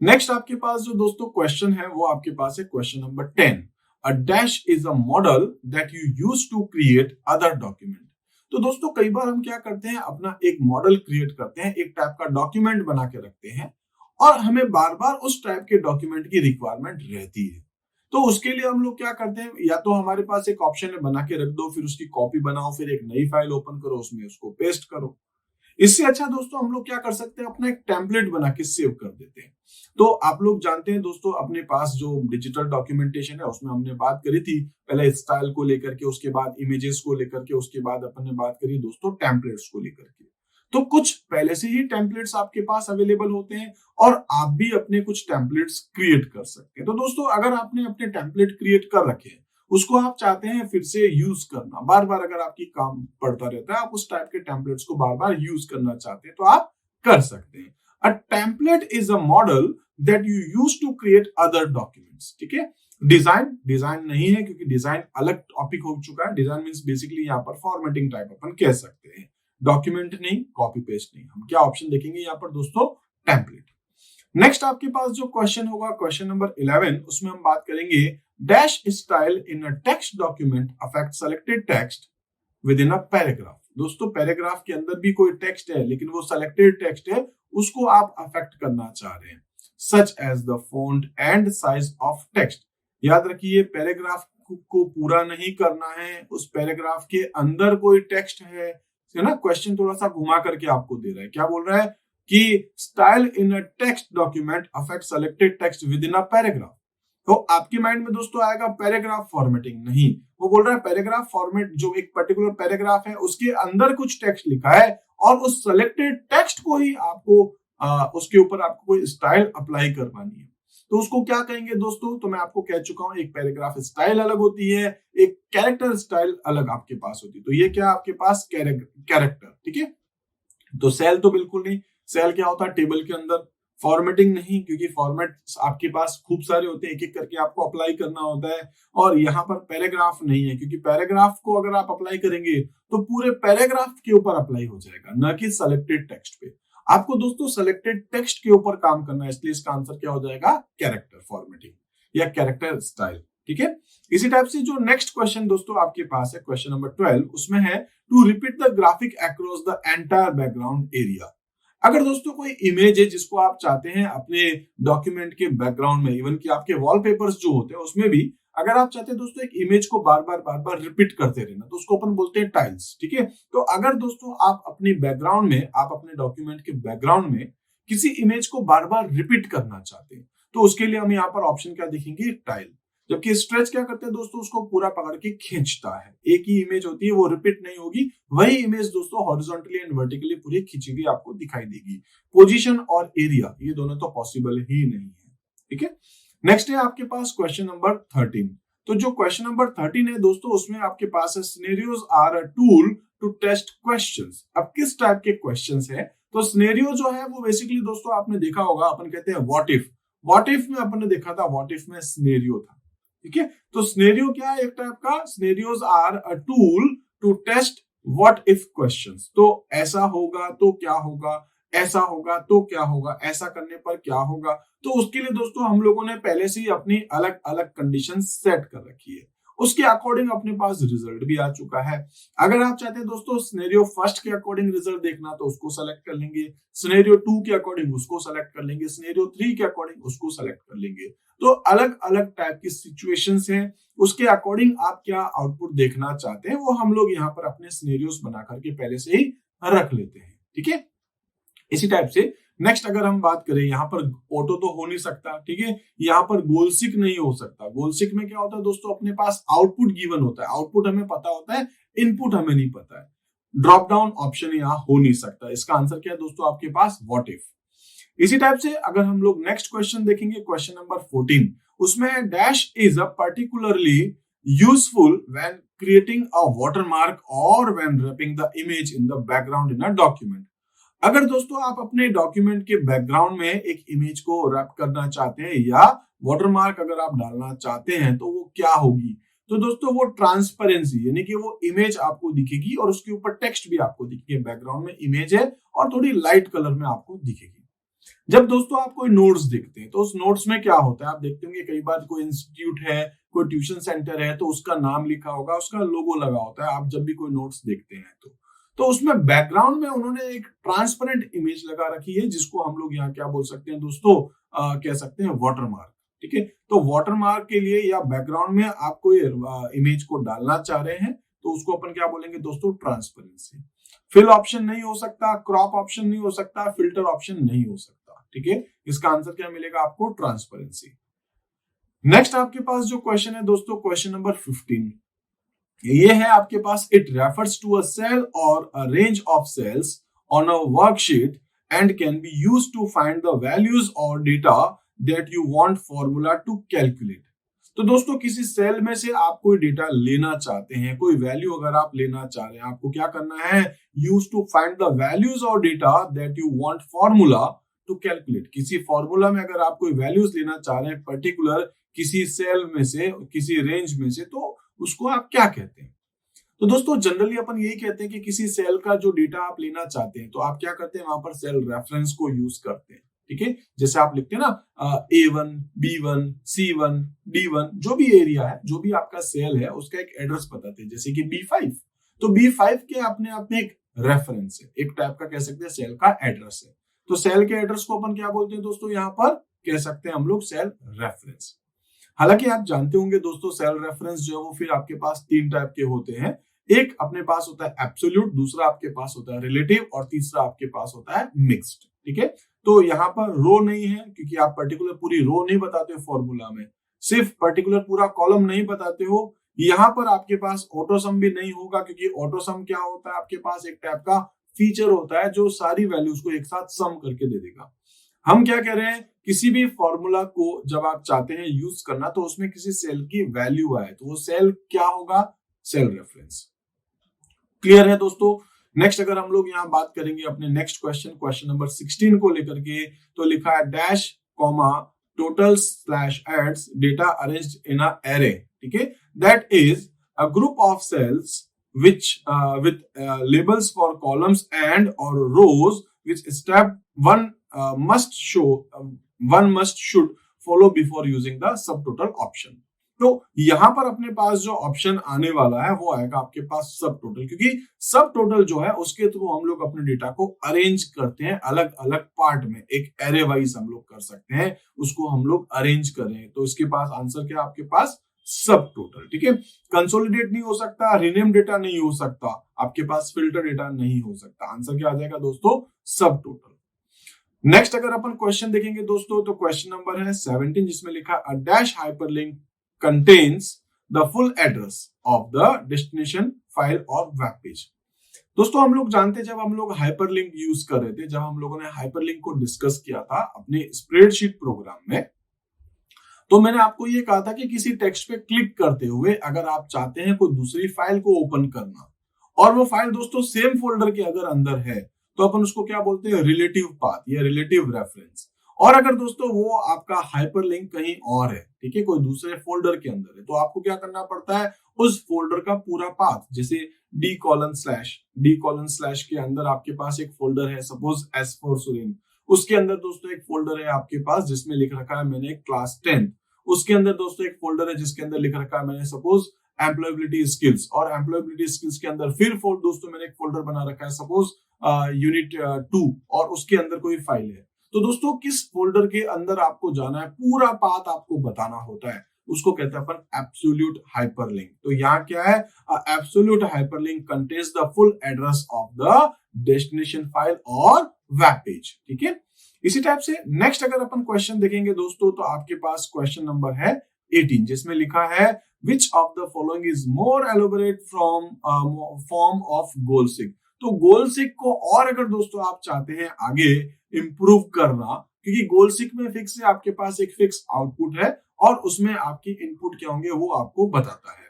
नेक्स्ट आपके पास जो दोस्तों क्वेश्चन है वो आपके पास है question number 10। A dash is a model that you use to create other document. तो दोस्तों कई बार हम क्या करते हैं, अपना एक मॉडल क्रिएट करते हैं, एक टाइप का डॉक्यूमेंट बना के रखते हैं, और हमें बार बार उस टाइप के डॉक्यूमेंट की रिक्वायरमेंट रहती है। तो उसके लिए हम लोग क्या करते हैं, या तो हमारे पास एक ऑप्शन है बना के रख दो, फिर उसकी कॉपी बनाओ, फिर एक नई फाइल ओपन करो, उसमें उसको पेस्ट करो। इससे अच्छा दोस्तों हम लोग क्या कर सकते हैं, अपना एक टेम्पलेट बना के सेव कर देते हैं। तो आप लोग जानते हैं दोस्तों, अपने पास जो डिजिटल डॉक्यूमेंटेशन है उसमें हमने बात करी थी पहले स्टाइल को लेकर के, उसके बाद इमेजेस को लेकर के, उसके बाद अपन ने बात करी दोस्तों टेम्पलेट्स को लेकर के। तो कुछ पहले से ही टेम्पलेट्स आपके पास अवेलेबल होते हैं, और आप भी अपने कुछ टेम्पलेट्स क्रिएट कर सकते हैं। तो दोस्तों अगर आपने अपने टेम्पलेट क्रिएट कर रखे हैं, उसको आप चाहते हैं फिर से यूज करना, बार बार अगर आपकी काम पड़ता रहता है, आप उस टाइप के टेम्पलेट्स को बार बार यूज करना चाहते हैं, तो आप कर सकते हैं। A template is a model that you use to create other documents. ठीक है, डिजाइन नहीं है, क्योंकि डिजाइन अलग टॉपिक हो चुका है। डिजाइन मींस बेसिकली यहाँ पर फॉर्मेटिंग टाइप अपन कह सकते हैं, डॉक्यूमेंट नहीं, कॉपी पेस्ट नहीं। हम क्या ऑप्शन देखेंगे यहाँ पर दोस्तों? टेम्पलेट। नेक्स्ट आपके पास जो क्वेश्चन होगा क्वेश्चन नंबर 11, उसमें हम बात करेंगे dash style in a text document affect selected text with in a paragraph. दोस्तों पैराग्राफ के अंदर भी कोई टेक्स्ट है, लेकिन वो सेलेक्टेड टेक्स्ट है, उसको आप अफेक्ट करना चाह रहे हैं, such as the font and size of text. याद रखिए, पैराग्राफ को पूरा नहीं करना है, उस पैराग्राफ के अंदर कोई टेक्स्ट है ना। क्वेश्चन थोड़ा सा घुमा करके आपको दे रहा है, क्या बोल रहा है कि style in a text document affect selected text with in a paragraph. तो आपके माइंड में दोस्तों आएगा पैराग्राफ फॉर्मेटिंग, नहीं, वो बोल रहा है पैराग्राफ फॉर्मेट, जो एक पर्टिकुलर पैराग्राफ है उसके अंदर कुछ टेक्स्ट लिखा है, और उस सेलेक्टेड टेक्स्ट को ही आपको उसके ऊपर आपको कोई स्टाइल अप्लाई करवानी है। तो उसको क्या कहेंगे दोस्तों? तो मैं आपको कह चुका हूं, एक पैराग्राफ स्टाइल अलग होती है, एक कैरेक्टर स्टाइल अलग आपके पास होती है। तो ये क्या आपके पास? कैरेक्टर। ठीक है, तो सेल तो बिल्कुल नहीं। सेल क्या होता है? टेबल के अंदर। फॉर्मेटिंग नहीं, क्योंकि फॉर्मेट आपके पास खूब सारे होते हैं, एक एक करके आपको अप्लाई करना होता है। और यहाँ पर पैराग्राफ नहीं है, क्योंकि पैराग्राफ को अगर आप अप्लाई करेंगे तो पूरे पैराग्राफ के ऊपर अप्लाई हो जाएगा, न कि सिलेक्टेड टेक्स्ट पे। आपको दोस्तों सिलेक्टेड टेक्स्ट के ऊपर काम करना है, इसलिए इसका आंसर क्या हो जाएगा, कैरेक्टर फॉर्मेटिंग या कैरेक्टर स्टाइल। ठीक है, इसी टाइप से जो नेक्स्ट क्वेश्चन दोस्तों आपके पास है, क्वेश्चन नंबर 12, उसमें है to repeat the graphic across the entire background area. अगर दोस्तों कोई इमेज है जिसको आप चाहते हैं अपने डॉक्यूमेंट के बैकग्राउंड में, इवन कि आपके वॉलपेपर्स जो होते हैं उसमें भी अगर आप चाहते हैं दोस्तों एक इमेज को बार बार रिपीट करते रहना, तो उसको अपन बोलते हैं टाइल्स। ठीक है, तो अगर दोस्तों आप अपने बैकग्राउंड में, आप अपने डॉक्यूमेंट के बैकग्राउंड में किसी इमेज को बार बार रिपीट करना चाहते हैं, तो उसके लिए हम यहाँ पर ऑप्शन क्या देखेंगे, टाइल। जबकि स्ट्रेच क्या करते हैं दोस्तों, उसको पूरा पकड़ के खींचता है, एक ही इमेज होती है, वो रिपीट नहीं होगी, वही इमेज दोस्तों हॉरिजॉन्टली एंड वर्टिकली पूरी खींची हुई आपको दिखाई देगी। पोजीशन और एरिया ये दोनों तो पॉसिबल ही नहीं है। ठीक है, नेक्स्ट है आपके पास क्वेश्चन नंबर 13। तो जो क्वेश्चन नंबर 13 है दोस्तों, उसमें आपके पास है scenarios are a tool to test questions. अब किस टाइप के क्वेश्चंस है, तो सिनेरियो जो है वो बेसिकली दोस्तों आपने देखा होगा, अपन कहते हैं व्हाट इफ। व्हाट इफ में अपन ने देखा था, व्हाट इफ में सिनेरियो था। ठीक है, तो सिनेरियो क्या है, एक टाइप का, scenarios are a tool to test what if questions. तो ऐसा होगा तो क्या होगा, ऐसा होगा तो क्या होगा, ऐसा करने पर क्या होगा। तो उसके लिए दोस्तों हम लोगों ने पहले से ही अपनी अलग अलग कंडीशन सेट कर रखी है, उसके अकॉर्डिंग अपने पास रिजल्ट भी आ चुका है। अगर आप चाहते हैं दोस्तों सिनेरियो फर्स्ट के अकॉर्डिंग रिजल्ट देखना, तो उसको सेलेक्ट कर लेंगे, सिनेरियो 2 के अकॉर्डिंग उसको सेलेक्ट कर लेंगे, सिनेरियो 3 के अकॉर्डिंग उसको सेलेक्ट कर लेंगे। तो अलग अलग टाइप की सिचुएशंस हैं, उसके अकॉर्डिंग आप क्या आउटपुट देखना चाहते हैं वो हम लोग यहाँ पर अपने सिनेरियोस बना करके पहले से ही रख लेते हैं। ठीक है, इसी टाइप से नेक्स्ट अगर हम बात करें, यहाँ पर ऑटो तो हो नहीं सकता। ठीक है, यहाँ पर गोलसिक नहीं हो सकता। गोलसिक में क्या होता है दोस्तों, अपने पास आउटपुट गिवन होता है, आउटपुट हमें पता होता है, इनपुट हमें नहीं पता है। ड्रॉप डाउन ऑप्शन यहाँ हो नहीं सकता। इसका आंसर क्या है दोस्तों आपके पास, व्हाट इफ। इसी टाइप से अगर हम लोग नेक्स्ट क्वेश्चन देखेंगे, क्वेश्चन नंबर 14, उसमें dash is a particularly useful when creating a watermark और when wrapping the image in the background in a document. अगर दोस्तों आप अपने डॉक्यूमेंट के बैकग्राउंड में एक इमेज को रैप करना चाहते हैं या वाटरमार्क अगर आप डालना चाहते हैं, तो वो क्या होगी, तो दोस्तों वो ट्रांसपेरेंसी, यानी कि वो इमेज आपको दिखेगी और उसके ऊपर टेक्स्ट भी आपको दिखेगी। बैकग्राउंड में इमेज है और थोड़ी लाइट कलर में आपको दिखेगी। जब दोस्तों आप कोई नोट्स देखते हैं, तो उस नोट्स में क्या होता है, आप देखते होंगे कई बार कोई इंस्टीट्यूट है, कोई ट्यूशन सेंटर है, तो उसका नाम लिखा होगा, उसका लोगो लगा होता है। आप जब भी कोई नोट्स देखते हैं तो उसमें बैकग्राउंड में उन्होंने एक ट्रांसपेरेंट इमेज लगा रखी है, जिसको हम लोग यहाँ क्या बोल सकते हैं दोस्तों, कह सकते हैं वाटरमार्क। ठीक है, तो वाटरमार्क के लिए या बैकग्राउंड में आप कोई इमेज को डालना चाह रहे हैं, तो उसको अपन क्या बोलेंगे दोस्तों, ट्रांसपेरेंसी। फिल ऑप्शन नहीं हो सकता, क्रॉप ऑप्शन नहीं हो सकता, फिल्टर ऑप्शन नहीं हो सकता। ठीक है, इसका आंसर क्या मिलेगा आपको, ट्रांसपेरेंसी। नेक्स्ट आपके पास जो क्वेश्चन है दोस्तों, क्वेश्चन नंबर 15, ये है आपके पास, it refers to a cell और a range of cells on a worksheet and can be used to find the values और data that you want formula to calculate. तो दोस्तों किसी सेल में से आप कोई डेटा लेना चाहते हैं, कोई वैल्यू अगर आप लेना चाह रहे हैं, आपको क्या करना है, use to find the values और data that you want formula to calculate. किसी फॉर्मूला में अगर आप कोई वैल्यूज लेना चाह रहे हैं पर्टिकुलर किसी सेल में से, किसी रेंज में से, तो उसको आप क्या कहते हैं। तो दोस्तों जनरली अपन यही कहते हैं कि किसी सेल का जो डेटा आप लेना चाहते हैं, तो आप क्या करते हैं, वहां पर सेल रेफरेंस को यूज करते हैं। ठीक है, जैसे आप लिखते हैं ना A1, B1, C1, D1, जो भी एरिया है, जो भी आपका सेल है, उसका एक एड्रेस बताते हैं, जैसे कि B5। तो B5 के अपने आप में एक रेफरेंस है, एक टाइप का कह सकते हैं सेल का एड्रेस है। तो सेल के एड्रेस को अपन क्या बोलते हैं दोस्तों, यहाँ पर कह सकते हैं हम लोग सेल रेफरेंस। हालांकि आप जानते होंगे दोस्तों, सेल रेफरेंस जो है वो फिर आपके पास 3 टाइप के होते हैं। एक अपने पास होता है एब्सोल्यूट, दूसरा आपके पास होता है रिलेटिव, और तीसरा आपके पास होता है मिक्स्ड। ठीक है, तो यहाँ पर रो नहीं है, क्योंकि आप पर्टिकुलर पूरी रो नहीं बताते हो फॉर्मूला में, सिर्फ पर्टिकुलर पूरा कॉलम नहीं बताते हो। यहाँ पर आपके पास ऑटोसम भी नहीं होगा, क्योंकि ऑटोसम क्या होता है, आपके पास एक टाइप का फीचर होता है जो सारी वैल्यूज को एक साथ सम करके दे देगा। हम क्या कह रहे हैं, किसी भी फॉर्मूला को जब आप चाहते हैं यूज करना, तो उसमें किसी सेल की वैल्यू आए, तो वो सेल क्या होगा, सेल रेफरेंस। क्लियर है दोस्तों। नेक्स्ट अगर हम लोग यहाँ बात करेंगे अपने नेक्स्ट क्वेश्चन नंबर 16 को लेकर के, तो लिखा है dash comma total slash adds data arranged in a array, ठीक है, that is a group of cells which with labels for columns and or rows which step one must should follow before using the subtotal option. तो यहां पर अपने पास जो option आने वाला है वो आएगा आपके पास सब टोटल, क्योंकि सब टोटल जो है उसके थ्रू हम लोग अपने डेटा को अरेंज करते हैं अलग अलग पार्ट में, एक एरे वाइज हम लोग कर सकते हैं, उसको हम लोग अरेंज करें। तो इसके पास आंसर क्या आपके पास सब टोटल, ठीक है। कंसोलिडेट नहीं हो सकता, रीनेम डेटा नहीं हो सकता, आपके पास फिल्टर डेटा नहीं हो सकता, आंसर क्या आ जाएगा दोस्तों सब टोटल। नेक्स्ट अगर अपन क्वेश्चन देखेंगे दोस्तों, तो क्वेश्चन नंबर है 17 जिसमें लिखा a dash hyperlink contains the full address of the destination file और वेब पेज। दोस्तों हम लोग जानते हैं जब हम लोग हाइपरलिंक यूज कर रहे थे, जब हम लोगों ने हाइपरलिंक को डिस्कस किया था अपने स्प्रेडशीट प्रोग्राम में, तो मैंने आपको ये कहा था कि किसी टेक्स्ट पे क्लिक करते हुए अगर आप चाहते हैं कोई दूसरी फाइल को ओपन करना और वो फाइल दोस्तों सेम फोल्डर के अगर अंदर है, तो अपन उसको क्या बोलते हैं रिलेटिव पाथ या रिलेटिव रेफरेंस। और अगर दोस्तों वो आपका हाइपरलिंक कहीं और है, ठीक है, कोई दूसरे फोल्डर के अंदर है, तो आपको क्या करना पड़ता है उस फोल्डर का पूरा पाथ, जैसे डी कॉलन स्लैश के अंदर आपके पास एक फोल्डर है सपोज एस फॉर सुरेन, उसके अंदर दोस्तों एक फोल्डर है आपके पास जिसमें लिख रखा है मैंने क्लास 10, उसके अंदर दोस्तों एक फोल्डर है जिसके अंदर लिख रखा है मैंने सपोज एम्प्लॉयबिलिटी स्किल्स, और एम्प्लॉयबिलिटी स्किल्स के अंदर फिर दोस्तों मैंने एक फोल्डर बना रखा है सपोज यूनिट 2 और उसके अंदर कोई फाइल है। तो दोस्तों किस फोल्डर के अंदर आपको जाना है पूरा पाथ आपको बताना होता है, उसको कहते हैं अपन एब्सोल्यूट हाइपरलिंक। तो यहाँ क्या है absolute hyperlink contains the full address of the destination file और वेब पेज, ठीक है। इसी टाइप से नेक्स्ट अगर अपन क्वेश्चन देखेंगे दोस्तों, तो आपके पास क्वेश्चन नंबर है 18 जिसमें लिखा है which of the following is more elaborate from form of गोलसिक। तो गोलसिक को और अगर दोस्तों आप चाहते हैं आगे इंप्रूव करना, क्योंकि गोलसिक में फिक्स है, आपके पास एक फिक्स आउटपुट है और उसमें आपकी इनपुट क्या होंगे वो आपको बताता है।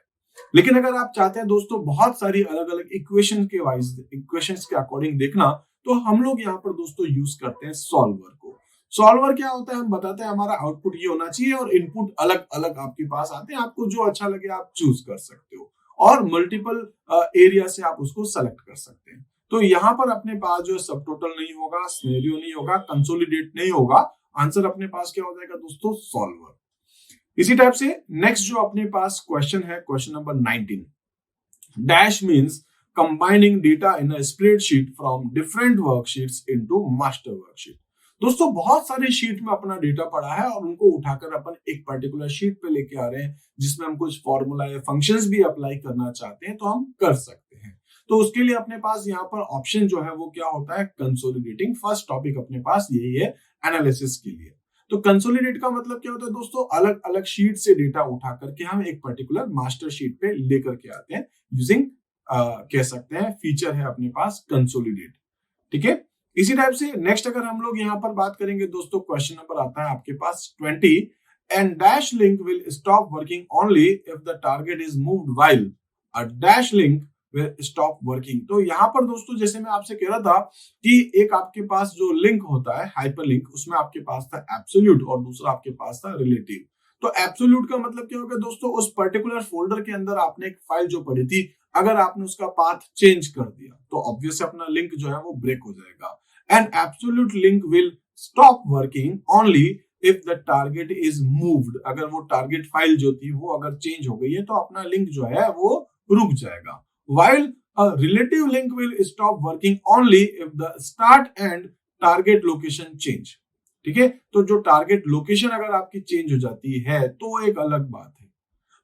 लेकिन अगर आप चाहते हैं दोस्तों बहुत सारी अलग अलग इक्वेशन के अकॉर्डिंग देखना, तो हम लोग यहाँ पर दोस्तों यूज करते हैं सॉल्वर को। सॉल्वर क्या होता है हम बताते हैं, हमारा आउटपुट ये होना चाहिए और इनपुट अलग अलग आपके पास आते हैं, आपको जो अच्छा लगे आप चूज कर सकते हो और मल्टीपल एरिया से आप उसको सेलेक्ट कर सकते हैं। तो यहाँ पर अपने पास जो सब टोटल नहीं होगा, सिनेरियो नहीं होगा, कंसोलिडेट नहीं होगा, आंसर अपने पास क्या हो जाएगा दोस्तों सॉल्वर। इसी टाइप से नेक्स्ट जो अपने पास क्वेश्चन है question number 19, dash means combining data in a spreadsheet from different worksheets into master worksheet। दोस्तों बहुत सारे शीट में अपना डेटा पड़ा है और उनको उठाकर अपन एक पर्टिकुलर शीट पे लेके आ रहे हैं जिसमें हम कुछ फॉर्मूला या फंक्शंस भी अप्लाई करना चाहते हैं तो हम कर सकते हैं। तो उसके लिए अपने पास यहाँ पर ऑप्शन जो है वो क्या होता है कंसोलिडेटिंग। फर्स्ट टॉपिक अपने पास यही है एनालिसिस के लिए। तो कंसोलिडेट का मतलब क्या होता है दोस्तों, अलग अलग शीट से डेटा उठा करके हम एक पर्टिकुलर मास्टर शीट पे लेकर के आते हैं यूजिंग कह सकते हैं फीचर है अपने पास कंसोलिडेट, ठीक है। इसी टाइप से नेक्स्ट अगर हम लोग यहाँ पर बात करेंगे दोस्तों, क्वेश्चन नंबर आता है आपके पास 20 and dash link will stop working only if the target is moved while a dash link will stop working. तो यहाँ पर दोस्तों जैसे मैं आपसे कह रहा था कि एक आपके पास जो लिंक होता है हाइपरलिंक, उसमें आपके पास था एब्सोल्यूट और दूसरा आपके पास था रिलेटिव। तो एब्सोल्यूट का मतलब क्या होगा दोस्तों, उस पर्टिकुलर फोल्डर के अंदर आपने एक फाइल जो पड़ी थी, अगर आपने उसका पाथ चेंज कर दिया तो ऑब्वियस अपना लिंक जो है वो ब्रेक हो जाएगा। And absolute link will stop working only if the target is moved. अगर वो टारगेट फाइल जो थी वो अगर चेंज हो गई है तो अपना लिंक जो है वो रुक जाएगा। While a relative link will stop working only if the start and target location change, ठीक है। तो जो टारगेट लोकेशन अगर आपकी चेंज हो जाती है तो एक अलग बात है,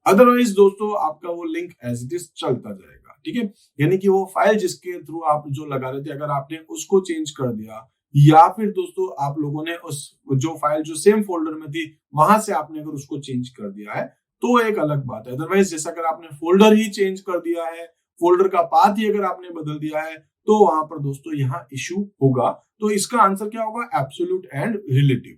अदरवाइज दोस्तों आपका वो लिंक एज इट इज चलता जाएगा, ठीक है। यानी कि वो फाइल जिसके थ्रू आप जो लगा रहे थे अगर आपने उसको चेंज कर दिया या फिर दोस्तों आप लोगों ने उस जो फाइल जो सेम फोल्डर में थी वहां से आपने अगर उसको चेंज कर दिया है तो एक अलग बात है। अदरवाइज जैसा अगर आपने फोल्डर ही चेंज कर दिया है, फोल्डर का पाथ ही अगर आपने बदल दिया है तो वहां पर दोस्तों यहाँ इश्यू होगा। तो इसका आंसर क्या होगा एब्सोल्यूट एंड रिलेटिव,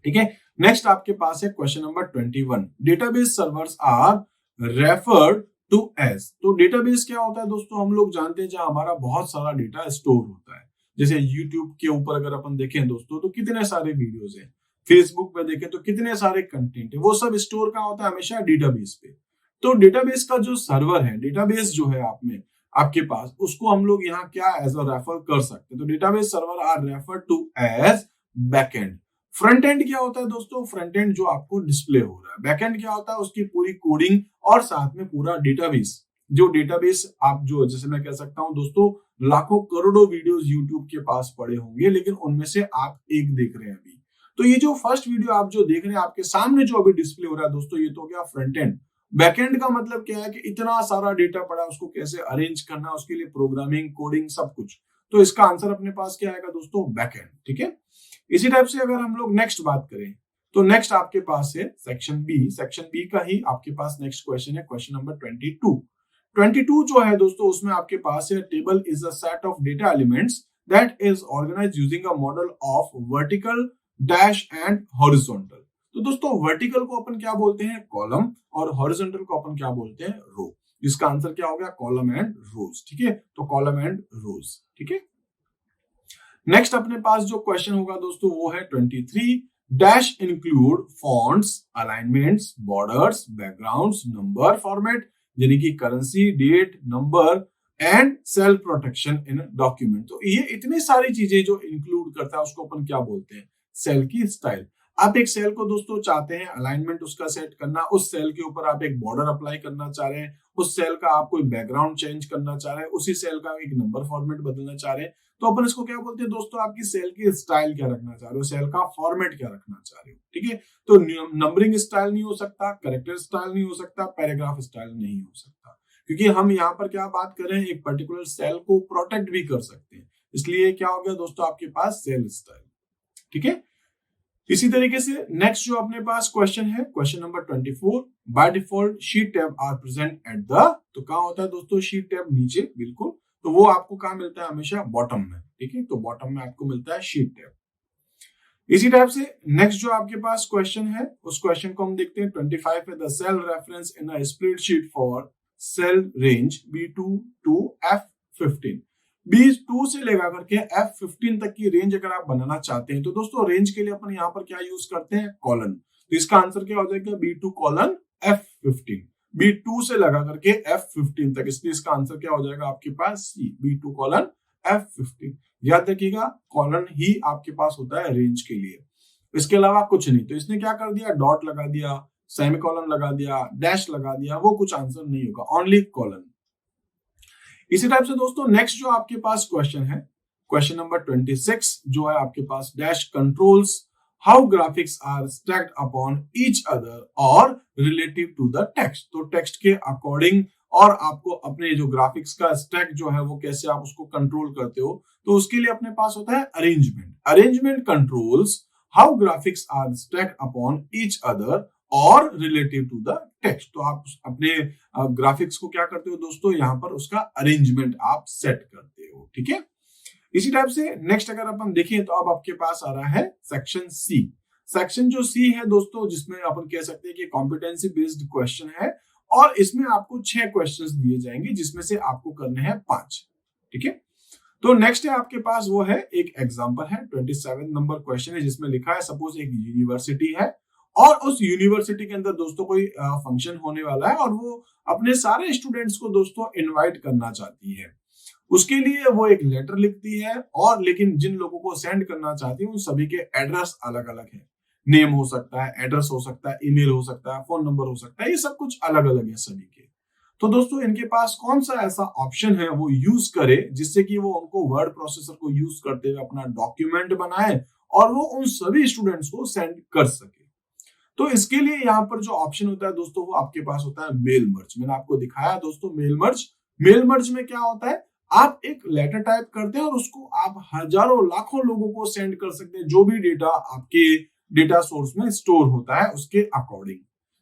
ठीक है। नेक्स्ट आपके पास है question number 21, database servers are referred to as. तो डेटाबेस क्या होता है दोस्तों, हम लोग जानते हैं जहां हमारा बहुत सारा डेटा स्टोर होता है। जैसे यूट्यूब के ऊपर अगर अपन देखें दोस्तों तो कितने सारे वीडियोस हैं, फेसबुक पे देखें तो कितने सारे कंटेंट है, वो सब स्टोर कहाँ होता है, हमेशा डेटाबेस पे। तो डेटाबेस का जो सर्वर है, डेटाबेस जो है आप में आपके पास, उसको हम लोग यहाँ क्या एज अ रेफर कर सकते हैं। तो database server are refer to as backend. Front end क्या होता है दोस्तों, फ्रंट एंड जो आपको डिस्प्ले हो रहा है। बैकएंड क्या होता है, उसकी पूरी कोडिंग और साथ में पूरा डेटाबेस। जो डेटाबेस आप जो, जैसे मैं कह सकता हूं दोस्तों, लाखों करोड़ों वीडियोस यूट्यूब के पास पड़े होंगे, लेकिन उनमें से आप एक देख रहे हैं अभी। तो ये जो फर्स्ट वीडियो आप जो देख रहे हैं आपके सामने जो अभी डिस्प्ले हो रहा है दोस्तों, ये तो हो गया फ्रंट एंड। बैकएंड का मतलब क्या है कि इतना सारा डेटा पड़ा, उसको कैसे अरेंज करना, उसके लिए प्रोग्रामिंग, कोडिंग, सब कुछ। तो इसका आंसर अपने पास क्या आएगा दोस्तों, बैकएंड। ठीक है, इसी टाइप से अगर हम लोग नेक्स्ट बात करें तो नेक्स्ट आपके पास है सेक्शन बी। सेक्शन बी का ही आपके पास नेक्स्ट क्वेश्चन है, क्वेश्चन नंबर 22 जो है दोस्तों, उसमें आपके पास है table is a set of data elements that is organized using a model of vertical, dash and horizontal. तो दोस्तों वर्टिकल को अपन क्या बोलते हैं, कॉलम, और हॉरिजॉन्टल को अपन क्या बोलते हैं, रो। इसका आंसर क्या हो गया, कॉलम एंड रोज। ठीक है, तो कॉलम एंड रोज। ठीक है, नेक्स्ट अपने पास जो क्वेश्चन होगा दोस्तों वो है 23। Dash include fonts, alignments, borders, backgrounds, number format, यानी कि currency, date, number and cell protection in document. तो ये इतनी सारी चीजें जो इंक्लूड करता है उसको अपन क्या बोलते हैं, सेल की स्टाइल। आप एक सेल को दोस्तों चाहते हैं अलाइनमेंट उसका सेट करना, उस सेल के ऊपर आप एक बॉर्डर अप्लाई करना चाह रहे हैं, उस सेल का आप कोई बैकग्राउंड चेंज करना चाह रहे हैं, उसी सेल का एक नंबर फॉर्मेट बदलना चाह रहे हैं, तो अपन इसको क्या बोलते हैं दोस्तों, आपकी सेल की स्टाइल क्या रखना चाह रहे हो, सेल का फॉर्मेट क्या रखना चाह रहे हो। ठीक है, तो नंबरिंग स्टाइल नहीं हो सकता, कैरेक्टर स्टाइल नहीं हो सकता, पैराग्राफ स्टाइल नहीं हो सकता, क्योंकि हम यहाँ पर क्या बात कर रहे हैं, एक पर्टिकुलर सेल को प्रोटेक्ट भी कर सकते हैं, इसलिए क्या हो गया दोस्तों आपके पास सेल स्टाइल। ठीक है, इसी तरीके से नेक्स्ट जो अपने पास क्वेश्चन है, question number 24। By default sheet tab are present at the, तो कहां होता है दोस्तों शीट टैब, नीचे बिल्कुल। तो वो आपको कहां मिलता है, हमेशा बॉटम में। ठीक है, तो बॉटम में आपको मिलता है शीट टैब। इसी टाइप से नेक्स्ट जो आपके पास क्वेश्चन है, उस क्वेश्चन को हम देखते हैं। 25 है, the cell reference in a spreadsheet for cell range B2 to F15। B2 से लेकर करके F15 तक की रेंज अगर आप बनाना चाहते हैं तो दोस्तों रेंज के लिए अपन यहाँ पर क्या यूज करते हैं, कॉलन। तो इसका आंसर क्या हो जाएगा, B2 कॉलन F15। B2 से लगा करके F15 तक, इसलिए इसका आंसर क्या हो जाएगा आपके पास C, B2 कॉलन F15। याद रखिएगा कॉलन ही आपके पास होता है रेंज के लिए, इसके अलावा कुछ नहीं। तो इसने क्या कर दिया, डॉट लगा दिया, सेमीकोलन लगा दिया, डैश लगा दिया, वो कुछ आंसर नहीं होगा, ओनली कॉलन। इसी टाइप से दोस्तों नेक्स्ट जो आपके पास क्वेश्चन है, क्वेश्चन नंबर 26 जो है आपके पास, dash controls how graphics are stacked upon each other और रिलेटिव टू द टेक्स्ट। तो टेक्स्ट के अकॉर्डिंग और आपको अपने जो ग्राफिक्स का स्टैक जो है वो कैसे आप उसको कंट्रोल करते हो, तो उसके लिए अपने पास होता है arrangement. Arrangement controls how graphics are stacked upon each other और रिलेटिव टू द टेक्स्ट। तो आप अपने ग्राफिक्स को क्या करते हो दोस्तों, यहाँ पर उसका अरेंजमेंट आप सेट करते हो। ठीक है, इसी टाइप से नेक्स्ट अगर अपन देखें तो अब आपके पास आ रहा है सेक्शन सी। सेक्शन जो सी है दोस्तों, जिसमें अपन कह सकते हैं कि कॉम्पिटेंसी बेस्ड क्वेश्चन है, और इसमें आपको 6 क्वेश्चंस दिए जाएंगे जिसमें से आपको करने हैं 5। ठीक है, तो नेक्स्ट है आपके पास वो है एक एग्जांपल है, 27 नंबर क्वेश्चन है, जिसमें लिखा है सपोज एक यूनिवर्सिटी है और उस यूनिवर्सिटी के अंदर दोस्तों कोई फंक्शन होने वाला है और वो अपने सारे स्टूडेंट्स को दोस्तों इनवाइट करना चाहती है। उसके लिए वो एक लेटर लिखती है, और लेकिन जिन लोगों को सेंड करना चाहती है उन सभी के एड्रेस अलग अलग है। नेम हो सकता है, एड्रेस हो सकता है, ईमेल हो सकता है, फोन नंबर हो सकता है, ये सब कुछ अलग अलग है सभी के। तो दोस्तों इनके पास कौन सा ऐसा ऑप्शन है वो यूज करे जिससे कि वो उनको वर्ड प्रोसेसर को यूज करते हुए अपना डॉक्यूमेंट बनाए और वो उन सभी स्टूडेंट्स को सेंड कर सके। तो इसके लिए यहाँ पर जो ऑप्शन होता है दोस्तों वो आपके पास होता है मेल मर्ज। मैंने आपको दिखाया दोस्तों मेल मर्ज। मेल मर्ज में क्या होता है, आप एक लेटर टाइप करते हैं और उसको आप हजारों लाखों लोगों को सेंड कर सकते हैं, जो भी डेटा आपके डेटा सोर्स में स्टोर होता है उसके अकॉर्डिंग।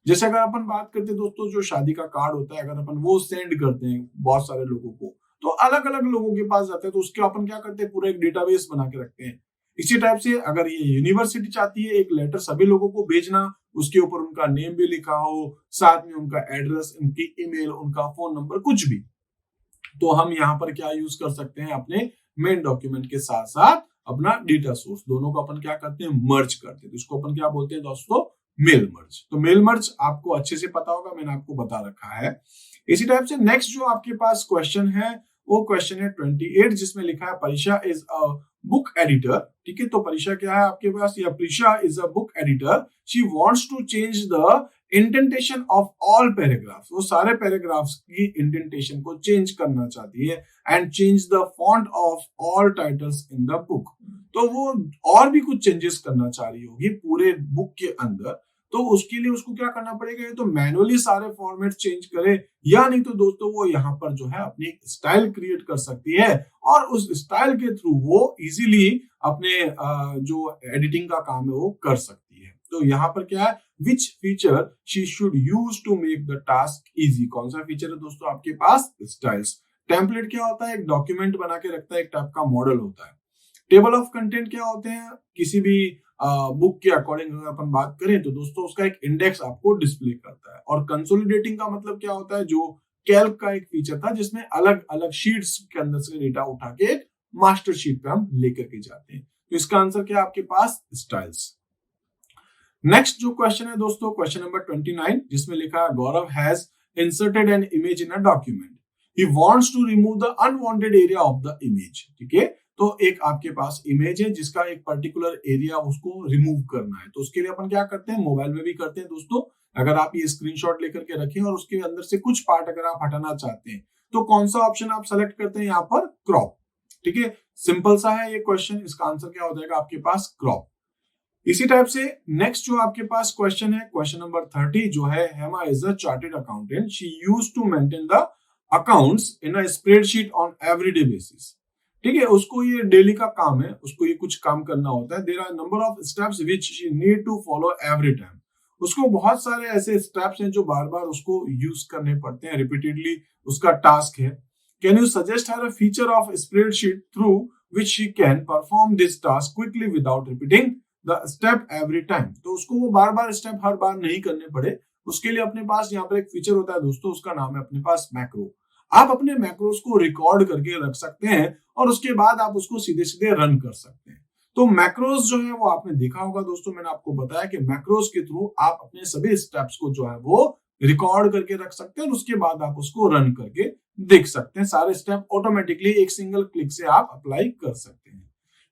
जैसे अगर अपन बात करते हैं दोस्तों, जो शादी का कार्ड होता है, अगर अपन वो सेंड करते हैं बहुत सारे लोगों को तो अलग अलग लोगों के पास जाते हैं, तो उसके अपन क्या करते हैं, पूरा एक डेटाबेस बना के रखते हैं। इसी टाइप से अगर ये यूनिवर्सिटी चाहती है एक लेटर सभी लोगों को भेजना, उसके ऊपर उनका नेम भी लिखा हो, साथ में उनका एड्रेस, उनकी ईमेल, उनका फोन नंबर, कुछ भी, तो हम यहाँ पर क्या यूज कर सकते हैं, अपने मेन डॉक्यूमेंट के साथ साथ अपना डेटा सोर्स, दोनों को अपन क्या करते हैं, मर्ज करते हैं। तो इसको अपन क्या बोलते हैं दोस्तों, मेल मर्ज। तो मेल मर्ज आपको अच्छे से पता होगा, मैंने आपको बता रखा है। इसी टाइप से नेक्स्ट जो आपके पास क्वेश्चन है वो क्वेश्चन है 28, जिसमें लिखा है परीक्षा इज अ बुक एडिटर। ठीक है, तो परीक्षा क्या है आपके पास, या Pariksha is a book editor, she wants to change the indentation of all paragraphs, वो सारे पैराग्राफ्स की इंडेंटेशन को चेंज करना चाहती है, and change the font of all titles in the book. तो वो और भी कुछ चेंजेस करना चाह रही होगी पूरे बुक के अंदर, तो उसके लिए उसको क्या करना पड़ेगा, ये तो मैनुअली सारे फॉर्मेट चेंज करे, या नहीं तो दोस्तों वो यहाँ पर जो है अपनी स्टाइल क्रिएट कर सकती है, और उस स्टाइल के थ्रू वो इजीली अपने जो एडिटिंग का काम है वो कर सकती है। तो यहाँ पर क्या है, which feature she should use to make the task easy, कौन सा फीचर है दोस्तों आपके पास, स्टाइल्स। टेम्पलेट क्या होता है, एक डॉक्यूमेंट बना के रखता है, एक टाइप का मॉडल होता है। टेबल ऑफ कंटेंट क्या होते हैं, किसी भी बुक के अकॉर्डिंग अगर अपन बात करें तो दोस्तों उसका एक इंडेक्स आपको डिस्प्ले करता है। और कंसोलिडेटिंग का मतलब क्या होता है, जो कैल्क का एक फीचर था जिसमें अलग अलग शीट्स के अंदर से डेटा उठा के एक मास्टर शीट पे हम लेकर के जाते हैं। तो इसका आंसर क्या है आपके पास, स्टाइल्स। नेक्स्ट जो क्वेश्चन है दोस्तों, क्वेश्चन नंबर 29, जिसमें लिखा है Gaurav has inserted an image in a document, he wants to remove the unwanted area of the image. ठीक है, तो एक आपके पास इमेज है जिसका एक पर्टिकुलर एरिया उसको रिमूव करना है, तो उसके लिए अपन क्या करते हैं, मोबाइल में भी करते हैं दोस्तों। अगर आप ये स्क्रीनशॉट लेकर के रखें और उसके अंदर से कुछ पार्ट अगर आप हटाना चाहते हैं, तो कौन सा ऑप्शन आप सेलेक्ट करते हैं, यहाँ पर क्रॉप। ठीक है, सिंपल सा है ये क्वेश्चन, इसका आंसर क्या हो जाएगा आपके पास, क्रॉप। इसी टाइप से नेक्स्ट जो आपके पास क्वेश्चन है, क्वेश्चन नंबर 30, जो है Hema is a chartered accountant, she used to maintain the accounts in a spreadsheet on everyday basis. ठीक है, उसको ये डेली का काम है, उसको ये कुछ काम करना होता है। There are number of steps which she need to follow every time, उसको बहुत सारे ऐसे स्टेप्स हैं जो बार बार उसको यूज करने पड़ते हैं, रिपीटेडली उसका टास्क है। Can you suggest her a feature of spreadsheet through which she can perform this task quickly without repeating the step every time. तो उसको वो बार बार स्टेप हर बार नहीं करने पड़े, उसके लिए अपने पास यहाँ पर एक फीचर होता है दोस्तों, उसका नाम है अपने पास मैक्रो। आप अपने मैक्रोस को रिकॉर्ड करके रख सकते हैं और उसके बाद आप उसको सीधे सीधे रन कर सकते हैं। तो मैक्रोस जो है वो आपने देखा होगा दोस्तों, मैंने आपको बताया कि मैक्रोस के थ्रू आप अपने सभी स्टेप्स को जो है वो रिकॉर्ड करके रख सकते हैं और उसके बाद आप उसको रन करके देख सकते हैं। सारे स्टेप ऑटोमेटिकली एक सिंगल क्लिक से आप अप्लाई कर सकते हैं।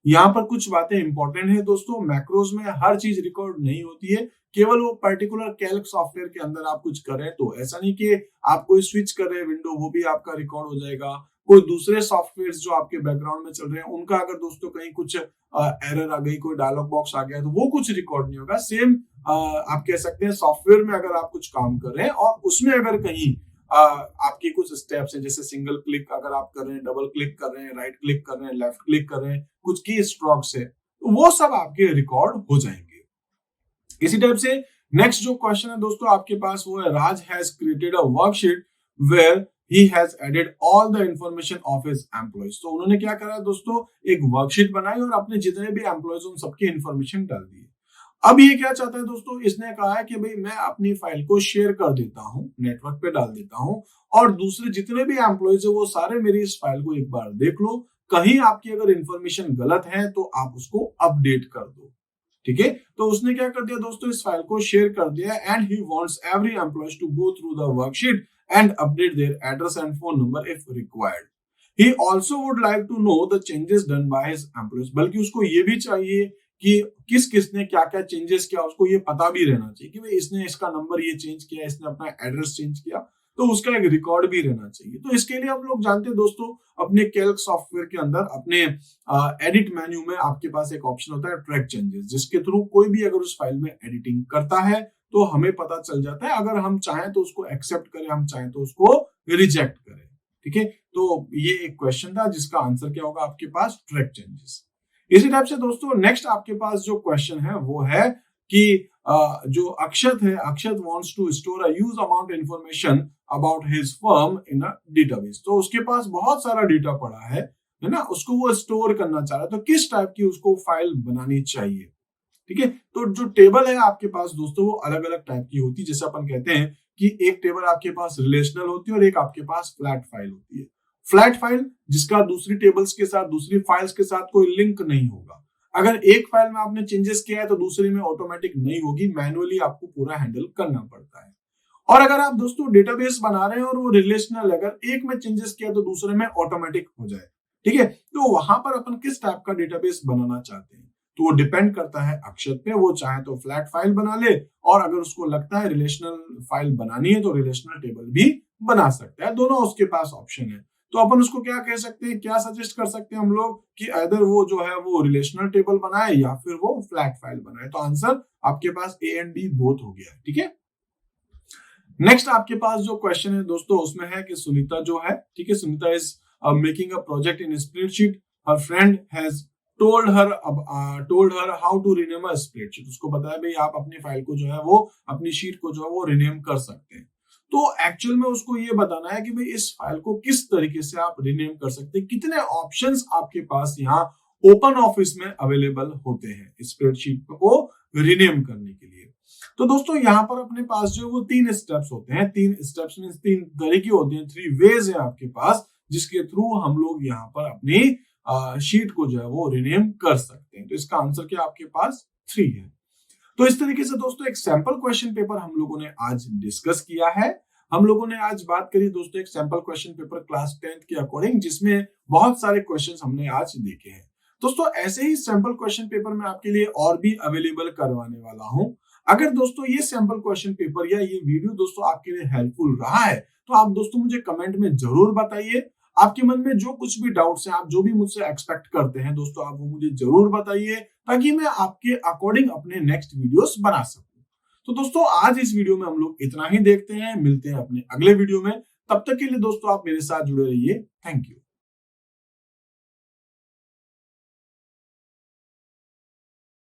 यहाँ पर कुछ बातें इंपॉर्टेंट है दोस्तों, मैक्रोस में हर चीज रिकॉर्ड नहीं होती है, केवल वो पर्टिकुलर कैल्क सॉफ्टवेयर के अंदर आप कुछ कर रहे हैं, तो ऐसा नहीं कि आप कोई स्विच कर रहे हैं विंडो, वो भी आपका रिकॉर्ड हो जाएगा। कोई दूसरे सॉफ्टवेयर जो आपके बैकग्राउंड में चल रहे हैं उनका अगर दोस्तों कहीं कुछ एरर आ गई, कोई डायलॉग बॉक्स आ गया, तो वो कुछ रिकॉर्ड नहीं होगा। सेम आप कह सकते हैं सॉफ्टवेयर में अगर आप कुछ काम कर रहे हैं और उसमें अगर कहीं आपके कुछ स्टेप्स हैं, जैसे सिंगल क्लिक अगर आप कर रहे हैं, डबल क्लिक कर रहे हैं, राइट क्लिक कर रहे हैं, लेफ्ट क्लिक कर रहे हैं, कुछ की स्ट्रोक्स है, तो वो सब आपके रिकॉर्ड हो जाएंगे। इसी टाइप से नेक्स्ट जो क्वेश्चन है दोस्तों आपके पास वो है Raj has created a worksheet where he has added all the information of his employees. तो उन्होंने क्या करा दोस्तों, एक वर्कशीट बनाई और अपने जितने भी एम्प्लॉइज उन सबकी इंफॉर्मेशन डाल दी। अब ये क्या चाहता है दोस्तों, इसने कहा है कि भाई मैं अपनी फाइल को शेयर कर देता हूं, नेटवर्क पे डाल देता हूं, और दूसरे जितने भी एम्प्लॉइज है वो सारे मेरी इस फाइल को एक बार देख लो, कहीं आपकी अगर इंफॉर्मेशन गलत है तो आप उसको अपडेट कर दो। ठीक है, तो उसने क्या कर दिया दोस्तों, इस फाइल को शेयर कर दिया, and he wants every employee to go through the worksheet and update their address and phone number if required. He also would like to know the changes done by his employees, बल्कि उसको ये भी चाहिए कि किस किसने क्या क्या चेंजेस किया, उसको ये पता भी रहना चाहिए कि भाई इसने इसका नंबर ये चेंज किया, इसने अपना एड्रेस चेंज किया, तो उसका एक रिकॉर्ड भी रहना चाहिए। तो इसके लिए हम लोग जानते हैं दोस्तों, अपने कैल्क सॉफ्टवेयर के अंदर अपने एडिट मेन्यू में आपके पास एक ऑप्शन होता है ट्रैक चेंजेस, जिसके थ्रू कोई भी अगर उस फाइल में एडिटिंग करता है तो हमें पता चल जाता है, अगर हम चाहें तो उसको एक्सेप्ट करें, हम चाहें तो उसको रिजेक्ट करें। ठीक है, तो ये एक क्वेश्चन था जिसका आंसर क्या होगा आपके पास, ट्रैक चेंजेस। इसी टाइप से दोस्तों नेक्स्ट आपके पास जो क्वेश्चन है वो है कि जो अक्षत है, Akshat wants to store a huge amount information about his firm in a database. तो उसके पास बहुत सारा डेटा पड़ा है ना, उसको वो स्टोर करना चाह रहा है, तो किस टाइप की उसको फाइल बनानी चाहिए। ठीक है। तो जो टेबल है आपके पास दोस्तों वो अलग अलग टाइप की होती है। जैसे अपन कहते हैं कि एक टेबल आपके पास रिलेशनल होती है और एक आपके पास फ्लैट फाइल होती है। फ्लैट फाइल जिसका दूसरी टेबल्स के साथ, दूसरी फाइल्स के साथ कोई लिंक नहीं होगा। अगर एक फाइल में आपने चेंजेस किया है तो दूसरी में ऑटोमेटिक नहीं होगी, मैनुअली आपको पूरा हैंडल करना पड़ता है। और अगर आप दोस्तों डेटाबेस बना रहे हैं और वो रिलेशनल, अगर एक में चेंजेस किया तो दूसरे में ऑटोमेटिक हो जाए, ठीक है। तो वहां पर अपन किस टाइप का डेटाबेस बनाना चाहते हैं, तो वो डिपेंड करता है अक्षत पे। वो चाहे तो फ्लैट फाइल बना ले, और अगर उसको लगता है रिलेशनल फाइल बनानी है तो रिलेशनल टेबल भी बना सकता है। दोनों उसके पास ऑप्शन है। तो अपन उसको क्या कह सकते हैं, क्या सजेस्ट कर सकते हैं हम लोग कि अदर वो जो है वो रिलेशनल टेबल बनाए या फिर वो फ्लैट फाइल बनाए। तो आंसर आपके पास ए एंड बी बोथ हो गया, ठीक है। नेक्स्ट आपके पास जो क्वेश्चन है दोस्तों उसमें है कि सुनीता जो है, ठीक है, Sunita is making a project in spreadsheet, her friend has told her how to rename a spreadsheet. उसको बताया भाई आप अपनी फाइल को जो है वो, अपनी शीट को जो है वो रीनेम कर सकते हैं। तो एक्चुअल में उसको ये बताना है कि भाई इस फाइल को किस तरीके से आप रीनेम कर सकते हैं, कितने ऑप्शंस आपके पास यहाँ ओपन ऑफिस में अवेलेबल होते हैं स्प्रेडशीट को रीनेम करने के लिए। तो दोस्तों यहाँ पर अपने पास जो वो 3 स्टेप्स होते हैं, 3 स्टेप्स मींस 3 तरीके होते हैं, 3 वेज है आपके पास जिसके थ्रू हम लोग यहाँ पर अपनी शीट को जो है वो रीनेम कर सकते हैं। तो इसका आंसर क्या आपके पास 3 है। तो इस तरीके से दोस्तों एक सैंपल क्वेश्चन पेपर हम लोगों ने आज डिस्कस किया है। हम लोगों ने आज बात करी दोस्तों एक sample question paper class 10th के अकॉर्डिंग, जिसमें बहुत सारे क्वेश्चंस हमने आज देखे हैं। दोस्तों ऐसे ही सैंपल क्वेश्चन पेपर मैं आपके लिए और भी अवेलेबल करवाने वाला हूं। अगर दोस्तों ये सैंपल क्वेश्चन पेपर या ये वीडियो दोस्तों आपके लिए हेल्पफुल रहा है तो आप दोस्तों मुझे कमेंट में जरूर बताइए। आपके मन में जो कुछ भी डाउट्स हैं, आप जो भी मुझसे एक्सपेक्ट करते हैं दोस्तों, आप वो मुझे जरूर बताइए ताकि मैं आपके अकॉर्डिंग अपने नेक्स्ट वीडियोस बना सकूं। तो दोस्तों आज इस वीडियो में हम लोग इतना ही देखते हैं, मिलते हैं अपने अगले वीडियो में। तब तक के लिए दोस्तों आप मेरे साथ जुड़े रहिए। Thank you.